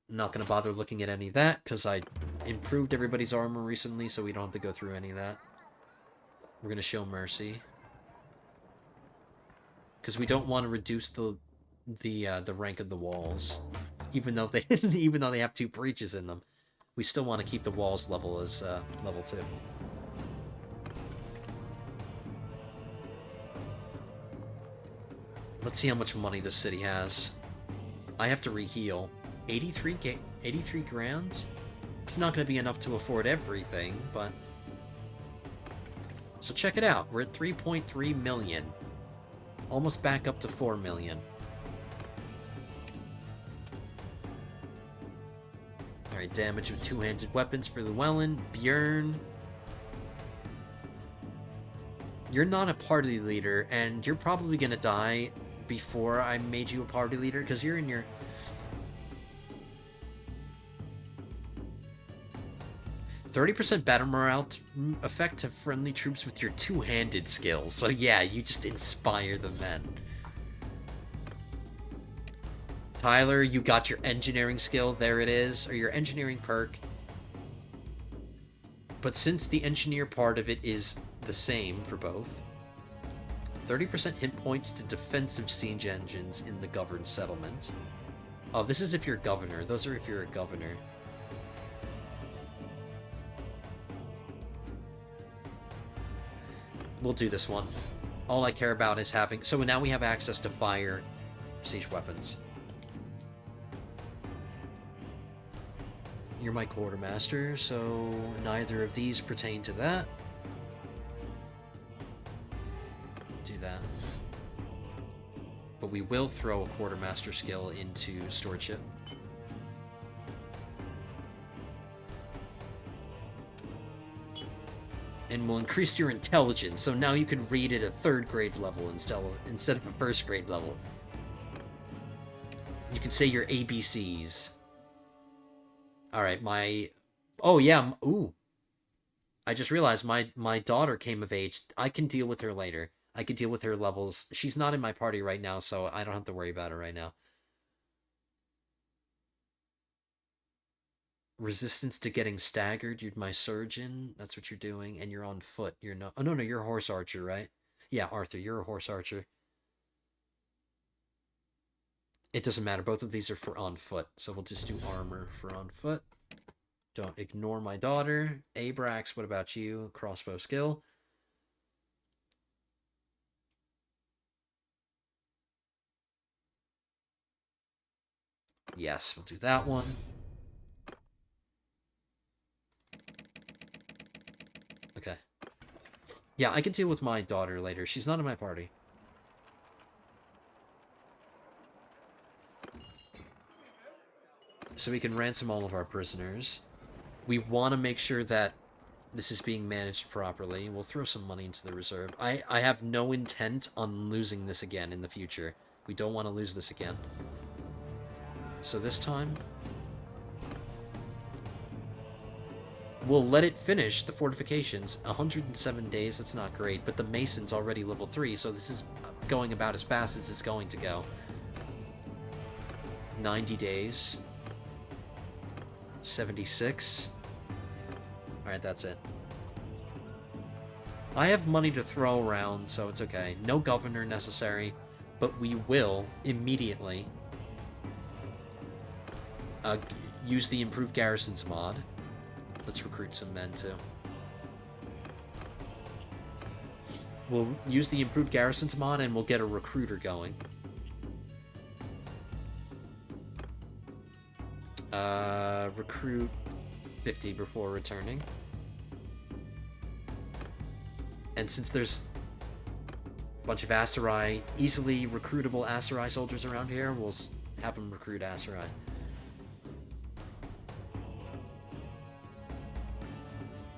Not going to bother looking at any of that, because I improved everybody's armor recently, so we don't have to go through any of that. We're going to show mercy. Because we don't want to reduce the rank of the walls. Even though they have 2 breaches in them. We still want to keep the walls level as level 2. Let's see how much money this city has. I have to reheal. 83 grand? It's not going to be enough to afford everything, but... So check it out. We're at 3.3 million. Almost back up to 4 million. Alright, damage with 2-handed weapons for Llewellyn. Bjorn. You're not a party leader, and you're probably going to die before I made you a party leader, because you're in your... "30% battle morale effect to friendly troops with your 2-handed skills." So yeah, you just inspire the men. Tyler, you got your engineering skill. There it is. Or your engineering perk. But since the engineer part of it is the same for both, 30% hit points to defensive siege engines in the governed settlement. Oh, this is if you're a governor. Those are if you're a governor. We'll do this one. All I care about is having... So now we have access to fire siege weapons. You're my quartermaster, so neither of these pertain to that. Do that. But we will throw a quartermaster skill into stewardship. And we'll increase your intelligence, so now you can read at a 3rd grade level instead of a 1st grade level. You can say your ABCs. Alright, my... Oh, yeah, ooh. I just realized my daughter came of age. I can deal with her later. I can deal with her levels. She's not in my party right now, so I don't have to worry about her right now. Resistance to getting staggered. You're my surgeon. That's what you're doing. And you're on foot. You're no... Oh, no, you're a horse archer, right? Yeah, Arthur, you're a horse archer. It doesn't matter. Both of these are for on foot. So we'll just do armor for on foot. Don't ignore my daughter. Abrax, what about you? Crossbow skill. Yes, we'll do that one. Okay. Yeah, I can deal with my daughter later. She's not in my party. So we can ransom all of our prisoners. We want to make sure that this is being managed properly. We'll throw some money into the reserve. I have no intent on losing this again in the future. We don't want to lose this again. So this time, we'll let it finish the fortifications. 107 days, that's not great, but the Mason's already level 3, so this is going about as fast as it's going to go. 90 days. 76. Alright, that's it. I have money to throw around, so it's okay. No governor necessary, but we will immediately use the improved garrisons mod. Let's recruit some men too. We'll use the improved garrisons mod and we'll get a recruiter going. Recruit 50 before returning. And since there's a bunch of Aserai, easily recruitable Aserai soldiers around here, we'll have them recruit Aserai.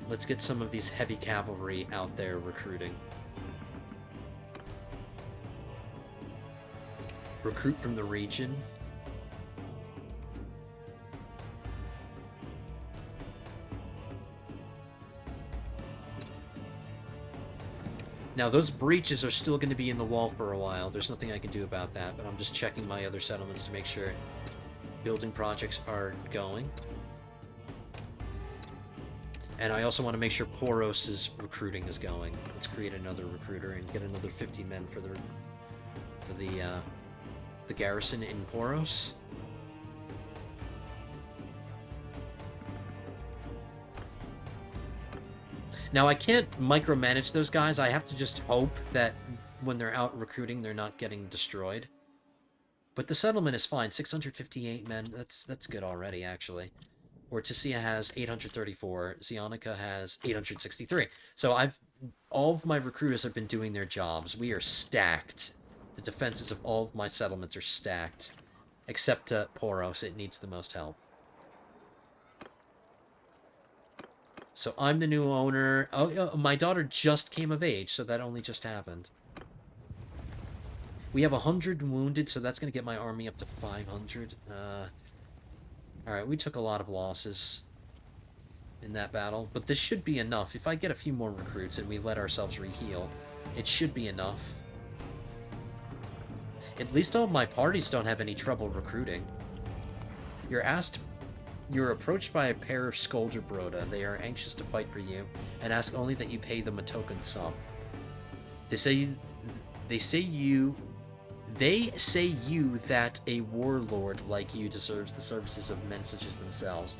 Let's get some of these heavy cavalry out there recruiting. Recruit from the region. Now, those breaches are still going to be in the wall for a while. There's nothing I can do about that, but I'm just checking my other settlements to make sure building projects are going. And I also want to make sure Poros' recruiting is going. Let's create another recruiter and get another 50 men for the garrison in Poros. Now, I can't micromanage those guys. I have to just hope that when they're out recruiting, they're not getting destroyed. But the settlement is fine. 658 men. That's good already, actually. Ortisia has 834. Zionica has 863. So all of my recruiters have been doing their jobs. We are stacked. The defenses of all of my settlements are stacked. Except Poros. It needs the most help. So I'm the new owner. Oh, my daughter just came of age, so that only just happened. We have 100 wounded, so that's going to get my army up to 500. Alright, we took a lot of losses in that battle, but this should be enough. If I get a few more recruits and we let ourselves reheal, it should be enough. At least all my parties don't have any trouble recruiting. You're approached by a pair of Skolder Broda. They are anxious to fight for you and ask only that you pay them a token sum. They say They say you that a warlord like you deserves the services of men such as themselves.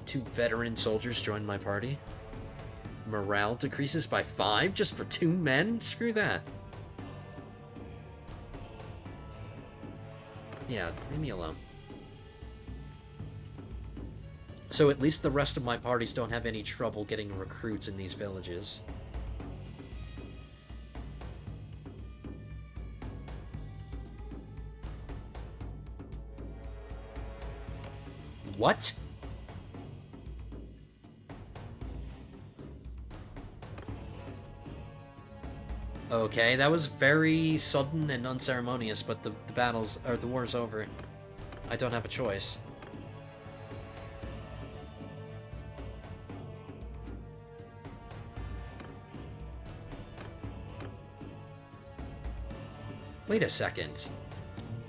2 veteran soldiers join my party. Morale decreases by 5 just for 2 men? Screw that. Yeah, leave me alone. So at least the rest of my parties don't have any trouble getting recruits in these villages. What? Okay, that was very sudden and unceremonious, but the battle's, or the war's over. I don't have a choice. Wait a second.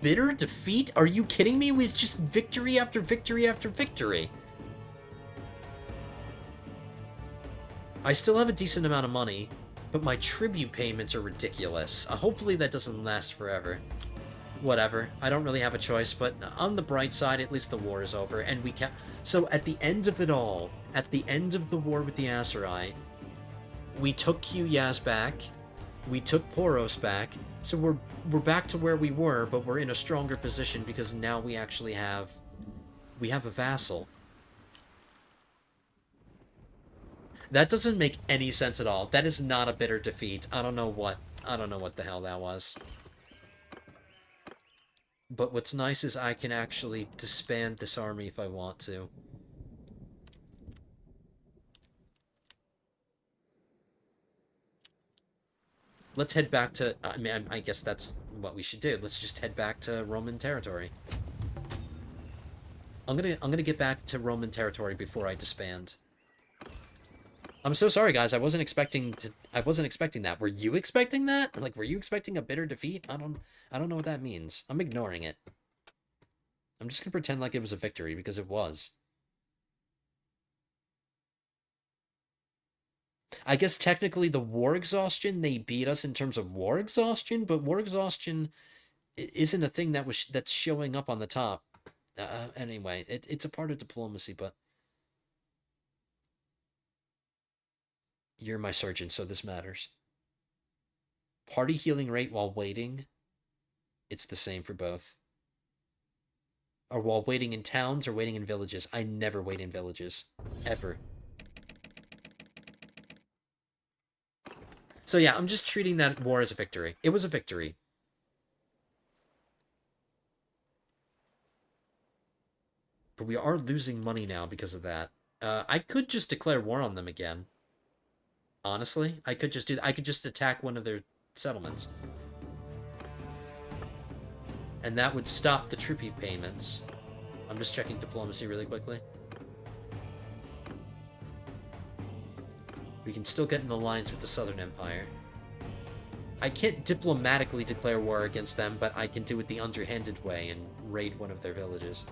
Bitter defeat? Are you kidding me? With just victory after victory after victory. I still have a decent amount of money, but my tribute payments are ridiculous. Hopefully that doesn't last forever. Whatever. I don't really have a choice, but on the bright side, at least the war is over, and we can. So at the end of it all, at the end of the war with the Aserai, we took Quyaz back, we took Poros back, so we're back to where we were, but we're in a stronger position because now we actually have a vassal. That doesn't make any sense at all. That is not a bitter defeat. I don't know what the hell that was. But what's nice is I can actually disband this army if I want to. Let's head back to... I mean, I guess that's what we should do. Let's just head back to Roman territory. I'm gonna get back to Roman territory before I disband. I'm so sorry, guys. I wasn't expecting that. Were you expecting that? Like, were you expecting a bitter defeat? I don't know what that means. I'm ignoring it. I'm just gonna pretend like it was a victory because it was. I guess technically the war exhaustion, they beat us in terms of war exhaustion, but war exhaustion isn't a thing that's showing up on the top. Anyway, it's a part of diplomacy, but you're my surgeon, so this matters. Party healing rate while waiting, it's the same for both. Or while waiting in towns or waiting in villages. I never wait in villages. Ever. So yeah, I'm just treating that war as a victory. It was a victory. But we are losing money now because of that. I could just declare war on them again. Honestly, I could just do that. I could just attack one of their settlements. And that would stop the tribute payments. I'm just checking diplomacy really quickly. We can still get an alliance with the Southern Empire. I can't diplomatically declare war against them, but I can do it the underhanded way and raid one of their villages.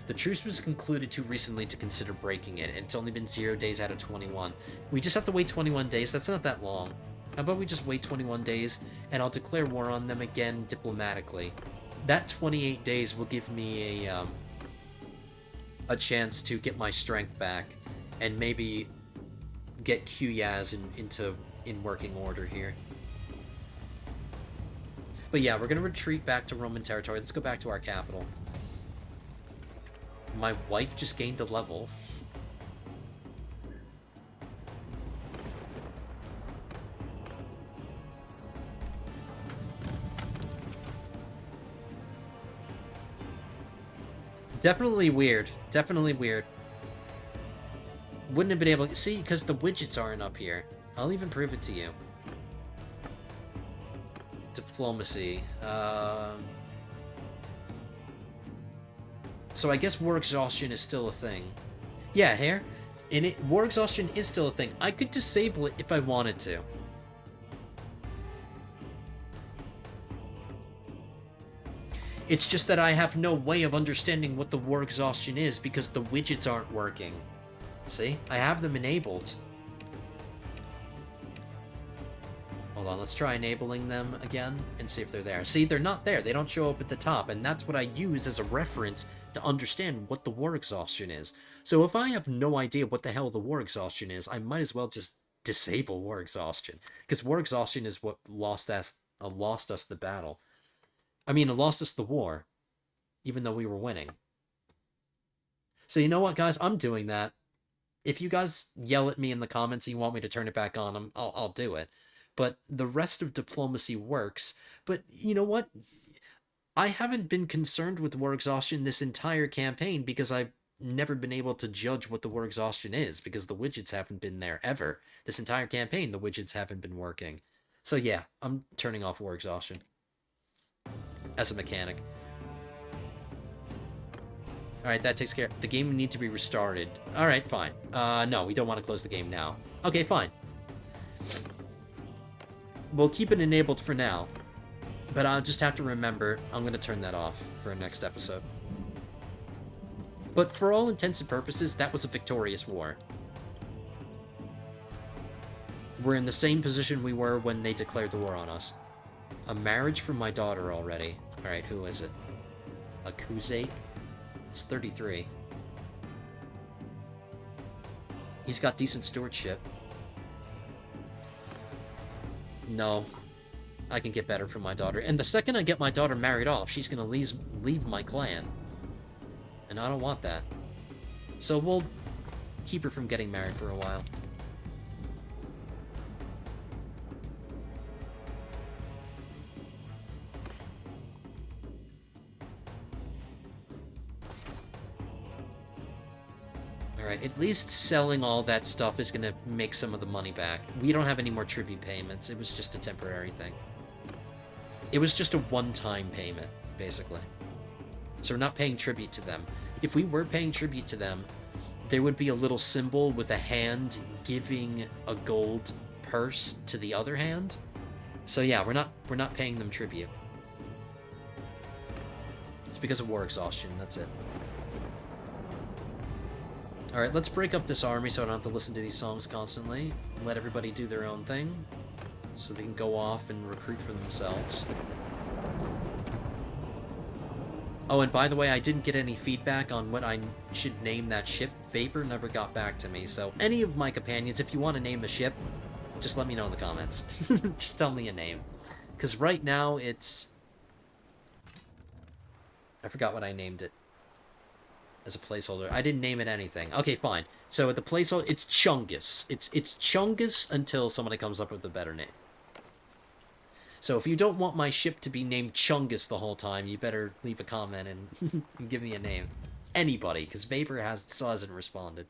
The truce was concluded too recently to consider breaking it, and it's only been 0 days out of 21. We just have to wait 21 days. That's not that long. How about we just wait 21 days, and I'll declare war on them again diplomatically. That 28 days will give me a chance to get my strength back, and maybe get Quyaz in working order here. But yeah, we're gonna retreat back to Roman territory. Let's go back to our capital. My wife just gained a level. Definitely weird. Definitely weird. Wouldn't have been able to see because the widgets aren't up here. I'll even prove it to you. Diplomacy. So I guess war exhaustion is still a thing. Yeah, Hare. War exhaustion is still a thing. I could disable it if I wanted to. It's just that I have no way of understanding what the war exhaustion is because the widgets aren't working. See? I have them enabled. Hold on, let's try enabling them again and see if they're there. See, they're not there. They don't show up at the top, and that's what I use as a reference to understand what the war exhaustion is. So if I have no idea what the hell the war exhaustion is, I might as well just disable war exhaustion, because war exhaustion is what lost us the battle. I mean, it lost us the war, even though we were winning. So you know what, guys? I'm doing that. If you guys yell at me in the comments and you want me to turn it back on, I'll do it. But the rest of diplomacy works. But you know what? I haven't been concerned with war exhaustion this entire campaign because I've never been able to judge what the war exhaustion is because the widgets haven't been there ever. This entire campaign, the widgets haven't been working. So yeah, I'm turning off war exhaustion as a mechanic. Alright, that takes care. The game need to be restarted. Alright, fine. No, we don't want to close the game now. Okay, fine. We'll keep it enabled for now. But I'll just have to remember, I'm going to turn that off for next episode. But for all intents and purposes, that was a victorious war. We're in the same position we were when they declared the war on us. A marriage for my daughter already. Alright, who is it? A Kuzate? He's 33. He's got decent stewardship. No. I can get better for my daughter. And the second I get my daughter married off, she's going to leave my clan. And I don't want that. So we'll keep her from getting married for a while. Alright, at least selling all that stuff is going to make some of the money back. We don't have any more tribute payments. It was just a temporary thing. It was just a one-time payment, basically. So we're not paying tribute to them. If we were paying tribute to them, there would be a little symbol with a hand giving a gold purse to the other hand. So yeah, we're not paying them tribute. It's because of war exhaustion, that's it. Alright, let's break up this army so I don't have to listen to these songs constantly. Let everybody do their own thing, so they can go off and recruit for themselves. Oh, and by the way, I didn't get any feedback on what I should name that ship. Vapor never got back to me, so any of my companions, if you want to name a ship, just let me know in the comments. Just tell me a name. Because right now, it's... I forgot what I named it. As a placeholder. I didn't name it anything. Okay, fine. So at the placeholder, it's Chungus. It's Chungus until somebody comes up with a better name. So if you don't want my ship to be named Chungus the whole time, you better leave a comment and give me a name. Anybody, because Vapor still hasn't responded.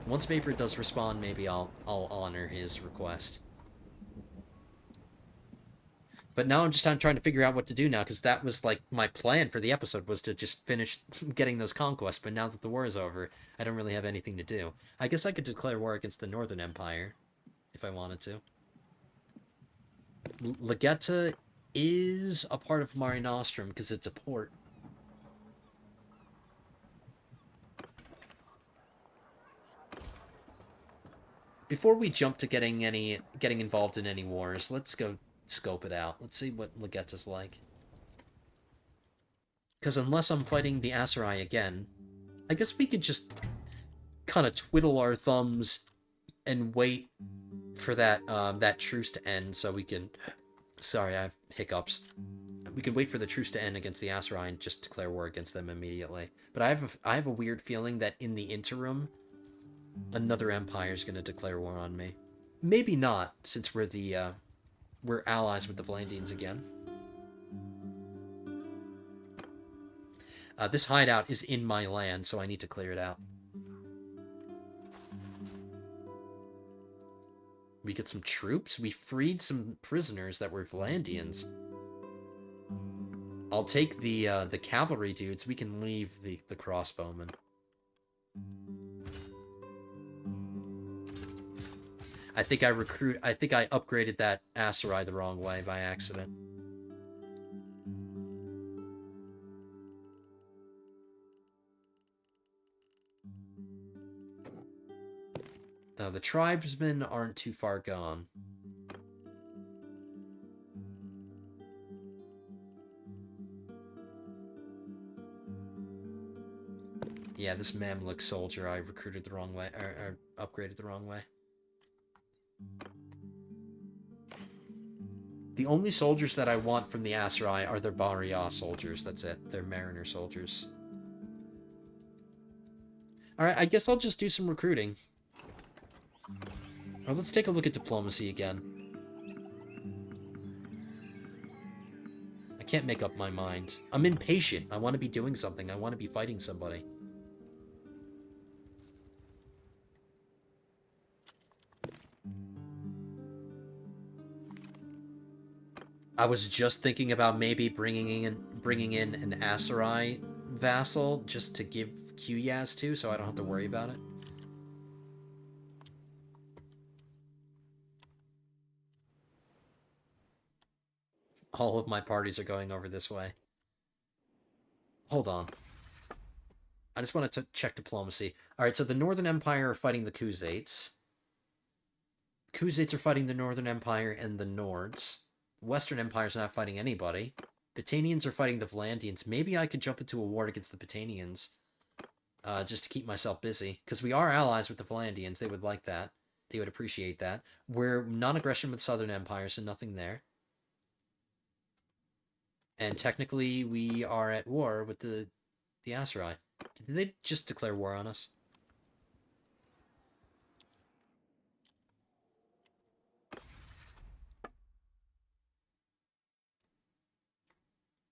Once Vapor does respond, maybe I'll honor his request. But now I'm trying to figure out what to do now, because that was, like, my plan for the episode, was to just finish getting those conquests, but now that the war is over, I don't really have anything to do. I guess I could declare war against the Northern Empire, if I wanted to. Legetta is a part of Mare Nostrum, because it's a port. Before we jump to getting involved in any wars, let's go scope it out. Let's see what Legetta's like. Because unless I'm fighting the Aserai again, I guess we could just kind of twiddle our thumbs and wait for that truce to end so we can... Sorry, I have hiccups. We can wait for the truce to end against the Aserai and just declare war against them immediately. But I have a weird feeling that in the interim, another empire is going to declare war on me. Maybe not, since we're allies with the Valandians again. This hideout is in my land, so I need to clear it out. We get some troops. We freed some prisoners that were Valandians. I'll take the cavalry dudes. We can leave the crossbowmen. I think I upgraded that Aserai the wrong way by accident. The tribesmen aren't too far gone. Yeah, this Mamluk soldier I recruited the wrong way, or upgraded the wrong way. The only soldiers that I want from the Aserai are their Barriah soldiers. That's it. They're mariner soldiers. Alright, I guess I'll just do some recruiting. Or let's take a look at diplomacy again. I can't make up my mind. I'm impatient. I want to be doing something. I want to be fighting somebody. I was just thinking about maybe bringing in an Aserai vassal just to give Qyaz to, so I don't have to worry about it. All of my parties are going over this way. Hold on. I just want to check diplomacy. Alright, so the Northern Empire are fighting the Khuzaits. Khuzaits are fighting the Northern Empire and the Nords. Western Empire's not fighting anybody. Batanians are fighting the Valandians. Maybe I could jump into a war against the Batanians. Just to keep myself busy. Because we are allies with the Valandians. They would like that. They would appreciate that. We're non-aggression with Southern Empire, so nothing there. And technically, we are at war with the Aserai. Did they just declare war on us?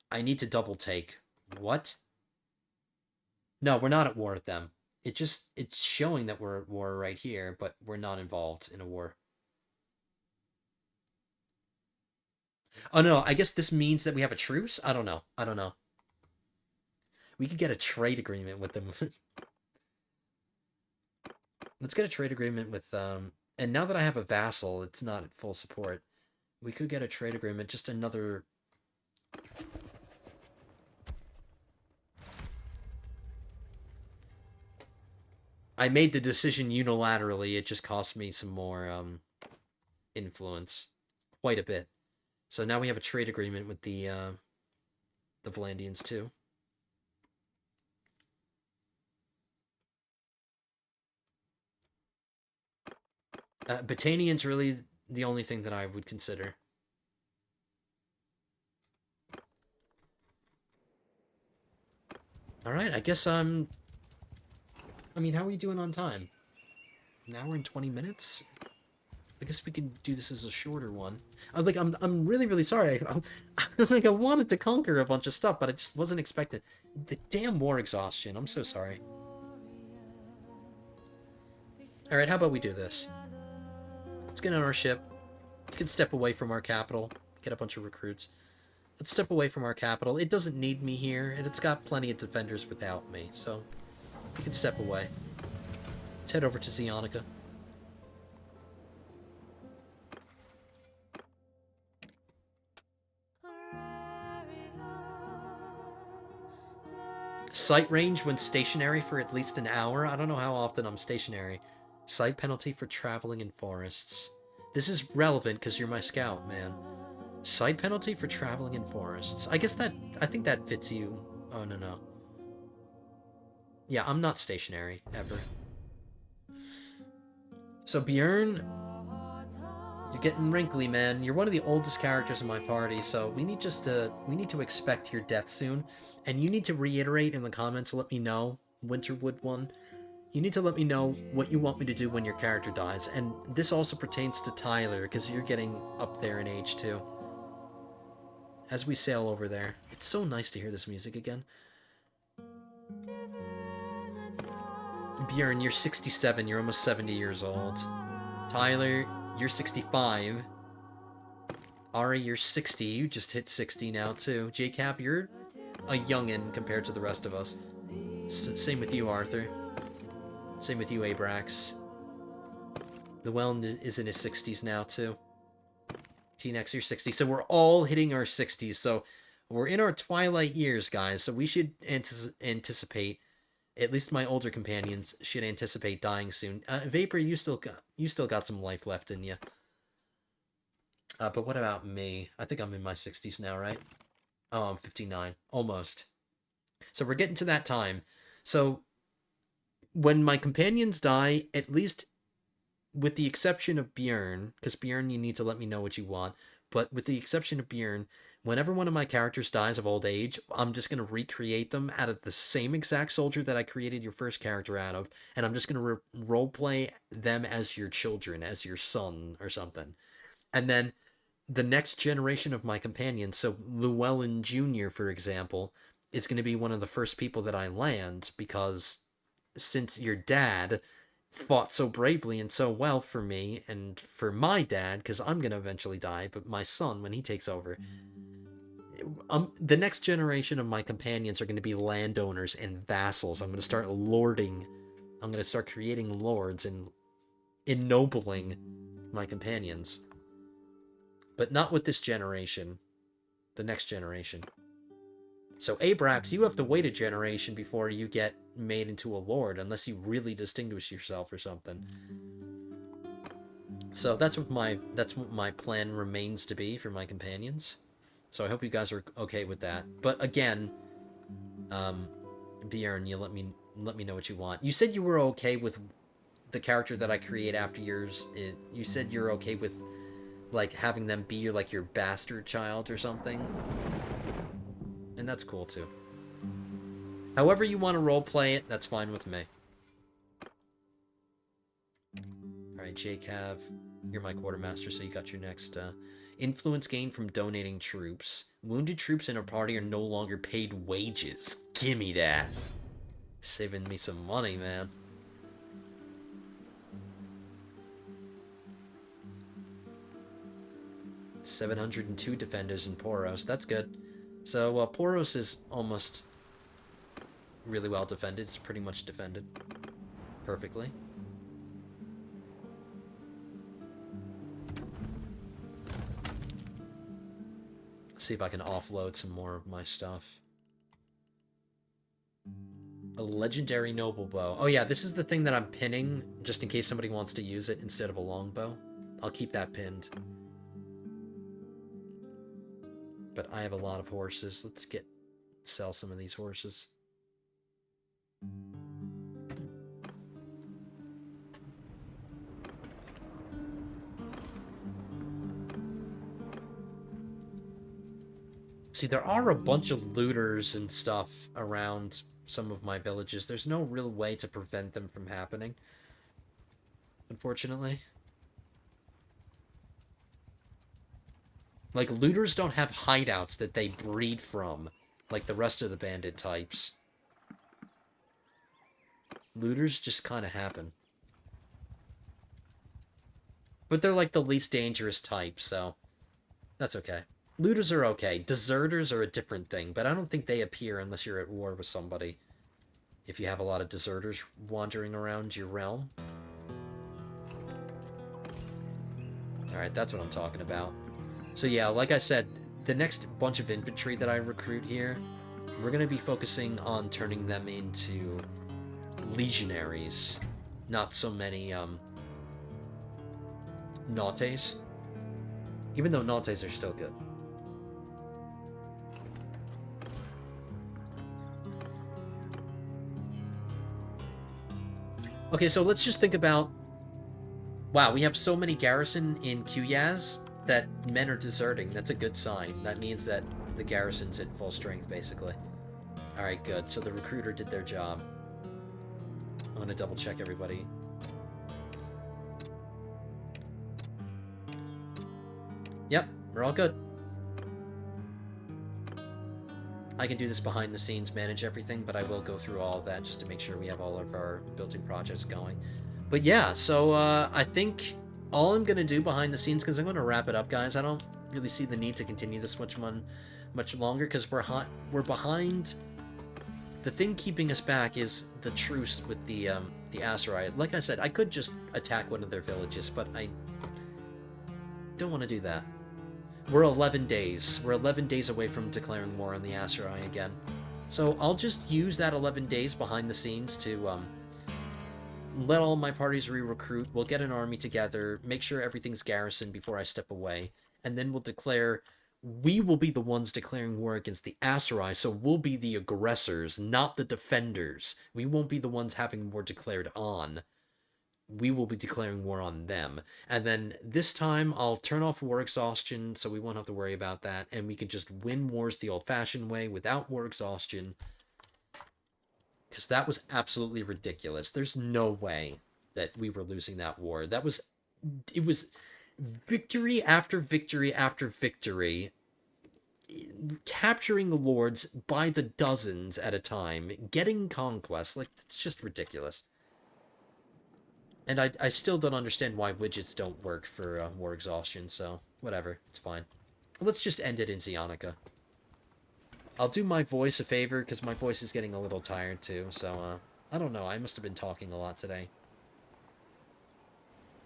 I need to double take. What? No, we're not at war with them. It's showing that we're at war right here, but we're not involved in a war. Oh no, I guess this means that we have a truce? I don't know. I don't know. We could get a trade agreement with them. Let's get a trade agreement with and now that I have a vassal, it's not at full support. We could get a trade agreement, just another. I made the decision unilaterally. It just cost me some more influence, quite a bit. So now we have a trade agreement with the Valandians too. Batanian's really the only thing that I would consider. Alright, I guess I mean, how are we doing on time? An hour and 20 minutes? I guess we can do this as a shorter one. I'm really, really sorry. I wanted to conquer a bunch of stuff, but I just wasn't expecting. The damn war exhaustion. I'm so sorry. Alright, how about we do this? Let's get on our ship. We can step away from our capital. Get a bunch of recruits. Let's step away from our capital. It doesn't need me here, and it's got plenty of defenders without me, so we can step away. Let's head over to Zionica. Sight range when stationary for at least an hour. I don't know how often I'm stationary. Sight penalty for traveling in forests. This is relevant because you're my scout, man. Sight penalty for traveling in forests. I think that fits you. Oh, no. Yeah, I'm not stationary, ever. So Bjorn, you're getting wrinkly, man. You're one of the oldest characters in my party, so we need to expect your death soon. And you need to reiterate in the comments, let me know, Winterwood one. You need to let me know what you want me to do when your character dies. And this also pertains to Tyler, because you're getting up there in age too. As we sail over there. It's so nice to hear this music again. Bjorn, you're 67. You're almost 70 years old. Tyler, you're 65. Ari, you're 60. You just hit 60 now, too. JCav, you're a youngin' compared to the rest of us. Same with you, Arthur. Same with you, Abrax. Llewellyn is in his 60s now, too. T-Nex, you're 60. So we're all hitting our 60s. So we're in our twilight years, guys. So we should anticipate At least my older companions should anticipate dying soon. Vapor, you still got some life left in you. But what about me? I think I'm in my 60s now, right? Oh, I'm 59. Almost. So we're getting to that time. So when my companions die, at least with the exception of Bjorn, because Bjorn, you need to let me know what you want, but with the exception of Bjorn, whenever one of my characters dies of old age, I'm just going to recreate them out of the same exact soldier that I created your first character out of, and I'm just going to roleplay them as your children, as your son or something. And then the next generation of my companions, so Llewellyn Jr., for example, is going to be one of the first people that I land, because since your dad fought so bravely and so well for me and for my dad, because I'm going to eventually die, but my son, when he takes over, the next generation of my companions are going to be landowners and vassals. I'm going to start lording. I'm going to start creating lords and ennobling my companions. But not with this generation. The next generation. So Abrax, you have to wait a generation before you get made into a lord, unless you really distinguish yourself or something. So that's what my plan remains to be for my companions. So I hope you guys are okay with that. But again, Bjorn, you let me know what you want. You said you were okay with the character that I create after yours. You said you're okay with like having them be your bastard child or something. And that's cool too. However you want to roleplay it, that's fine with me. Alright, Jacav, you're my quartermaster, so you got your next influence gained from donating troops. Wounded troops in a party are no longer paid wages. Gimme that. Saving me some money, man. $702 defenders in Poros. That's good. So, Poros is almost really well defended. It's pretty much defended perfectly. See if I can offload some more of my stuff. A legendary noble bow. Oh yeah, this is the thing that I'm pinning, just in case somebody wants to use it instead of a longbow. I'll keep that pinned. But I have a lot of horses. Let's sell some of these horses. See, there are a bunch of looters and stuff around some of my villages. There's no real way to prevent them from happening, unfortunately. Like, looters don't have hideouts that they breed from, like the rest of the bandit types. Looters just kind of happen. But they're like the least dangerous type, so that's okay. Looters are okay. Deserters are a different thing, but I don't think they appear unless you're at war with somebody. If you have a lot of deserters wandering around your realm. Alright, that's what I'm talking about. So yeah, like I said, the next bunch of infantry that I recruit here, we're going to be focusing on turning them into legionaries. Not so many, Nautes. Even though Nautes are still good. Okay, so let's just think about... Wow, we have so many garrison in Kuyaz that men are deserting. That's a good sign. That means that the garrison's at full strength, basically. Alright, good. So the recruiter did their job. I'm gonna double check everybody. Yep, we're all good. I can do this behind the scenes, manage everything, but I will go through all of that just to make sure we have all of our building projects going. But yeah, so I think all I'm going to do behind the scenes, because I'm going to wrap it up, guys. I don't really see the need to continue this much longer, because we're behind. The thing keeping us back is the truce with the Aserai. Like I said, I could just attack one of their villages, but I don't want to do that. We're 11 days. We're 11 days away from declaring war on the Aserai again. So I'll just use that 11 days behind the scenes to let all my parties re-recruit. We'll get an army together, make sure everything's garrisoned before I step away, and then we'll declare. We will be the ones declaring war against the Aserai, so we'll be the aggressors, not the defenders. We won't be the ones having war declared on. We will be declaring war on them. And then this time, I'll turn off war exhaustion, so we won't have to worry about that, and we can just win wars the old-fashioned way without war exhaustion. Because that was absolutely ridiculous. There's no way that we were losing that war. It was victory after victory after victory, capturing the lords by the dozens at a time, getting conquests. Like, it's just ridiculous. And I still don't understand why widgets don't work for war exhaustion, so whatever, it's fine. Let's just end it in Zionica. I'll do my voice a favor, because my voice is getting a little tired too, so I don't know, I must have been talking a lot today.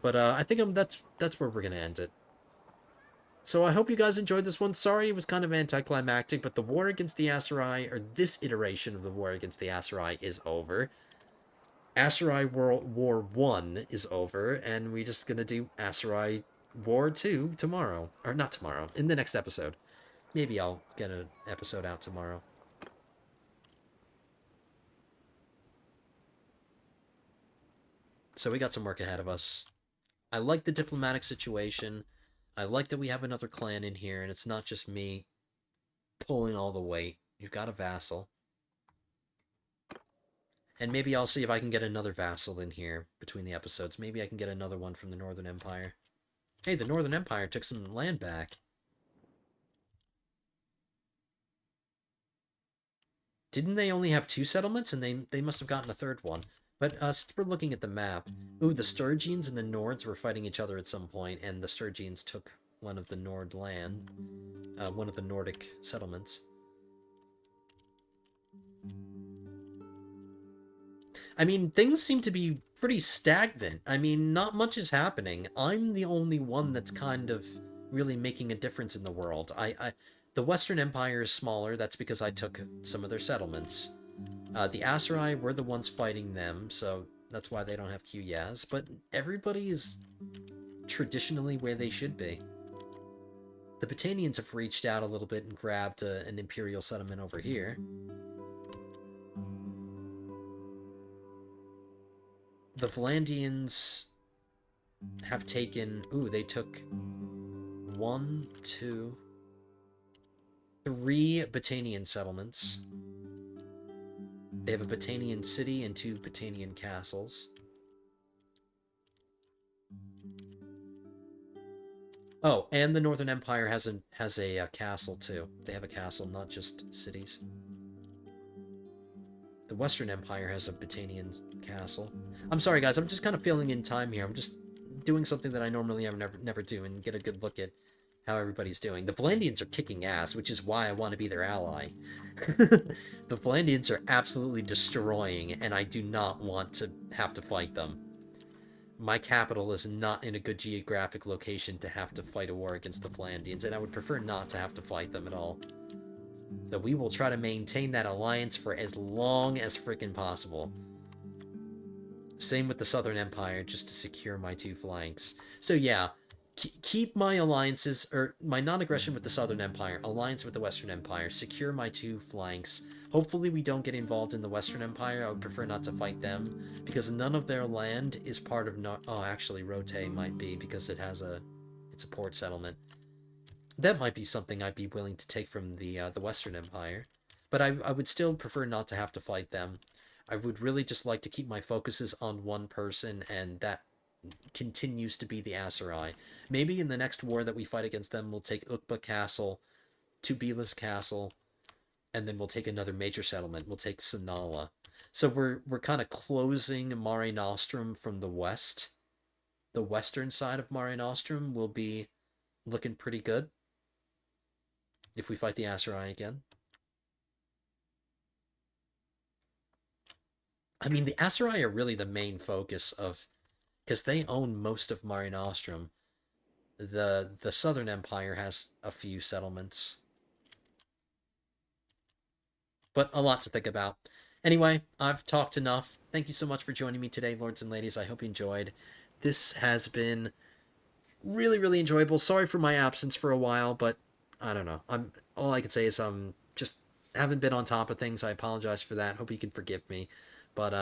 But I think that's where we're going to end it. So I hope you guys enjoyed this one. Sorry it was kind of anticlimactic, but the war against the Aserai, or this iteration of the war against the Aserai, is over. Aserai World War 1 is over, and we're just going to do Aserai War 2 tomorrow. Or not tomorrow, in the next episode. Maybe I'll get an episode out tomorrow. So we got some work ahead of us. I like the diplomatic situation. I like that we have another clan in here, and it's not just me pulling all the weight. You've got a vassal. And maybe I'll see if I can get another vassal in here between the episodes. Maybe I can get another one from the Northern Empire. Hey, the Northern Empire took some land back. Didn't they only have 2 settlements? And they must have gotten a third one. But since we're looking at the map, ooh, the Sturgians and the Nords were fighting each other at some point, and the Sturgians took one of the Nord land, one of the Nordic settlements. I mean, things seem to be pretty stagnant. I mean, not much is happening. I'm the only one that's kind of really making a difference in the world. The Western Empire is smaller. That's because I took some of their settlements. The Aserai were the ones fighting them, so that's why they don't have Quyaz. But everybody is traditionally where they should be. The Batanians have reached out a little bit and grabbed an imperial settlement over here. The Vlandians have taken... Ooh, they took 1, 2, 3 Batanian settlements. They have a Batanian city and 2 Batanian castles. Oh, and the Northern Empire has a castle too. They have a castle, not just cities. The Western Empire has a Batanian castle. I'm sorry, guys. I'm just kind of filling in time here. I'm just doing something that I normally never do and get a good look at how everybody's doing. The Vlandians are kicking ass, which is why I want to be their ally. The Vlandians are absolutely destroying, and I do not want to have to fight them. My capital is not in a good geographic location to have to fight a war against the Vlandians, and I would prefer not to have to fight them at all. So we will try to maintain that alliance for as long as frickin' possible. Same with the Southern Empire, just to secure my 2 flanks. So yeah, keep my alliances, or my non-aggression with the Southern Empire, alliance with the Western Empire, secure my 2 flanks. Hopefully we don't get involved in the Western Empire. I would prefer not to fight them, because none of their land is part of... Oh, actually, Rote might be, because it's a port settlement. That might be something I'd be willing to take from the Western Empire. But I would still prefer not to have to fight them. I would really just like to keep my focuses on one person, and that continues to be the Aserai. Maybe in the next war that we fight against them, we'll take Ukba Castle, Tubilis Castle, and then we'll take another major settlement. We'll take Sanala. So we're kind of closing Mare Nostrum from the west. The western side of Mare Nostrum will be looking pretty good if we fight the Aserai again. I mean, the Aserai are really the main focus of... because they own most of Mare Nostrum. The Southern Empire has a few settlements. But a lot to think about. Anyway, I've talked enough. Thank you so much for joining me today, lords and ladies. I hope you enjoyed. This has been really, really enjoyable. Sorry for my absence for a while, but I don't know. All I can say is just haven't been on top of things. I apologize for that. Hope you can forgive me. But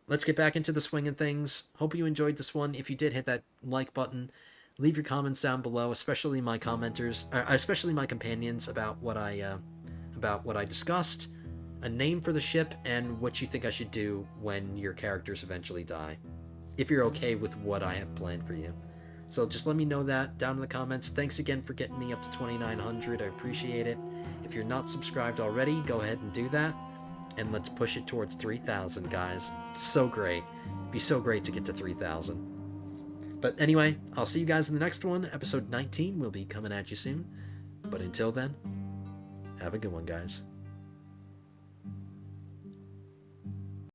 let's get back into the swing of things. Hope you enjoyed this one. If you did, hit that like button. Leave your comments down below, especially my commenters, especially my companions about what I discussed, a name for the ship, and what you think I should do when your characters eventually die. If you're okay with what I have planned for you. So just let me know that down in the comments. Thanks again for getting me up to 2,900. I appreciate it. If you're not subscribed already, go ahead and do that. And let's push it towards 3,000, guys. So great. It'd be so great to get to 3,000. But anyway, I'll see you guys in the next one. Episode 19 will be coming at you soon. But until then, have a good one, guys.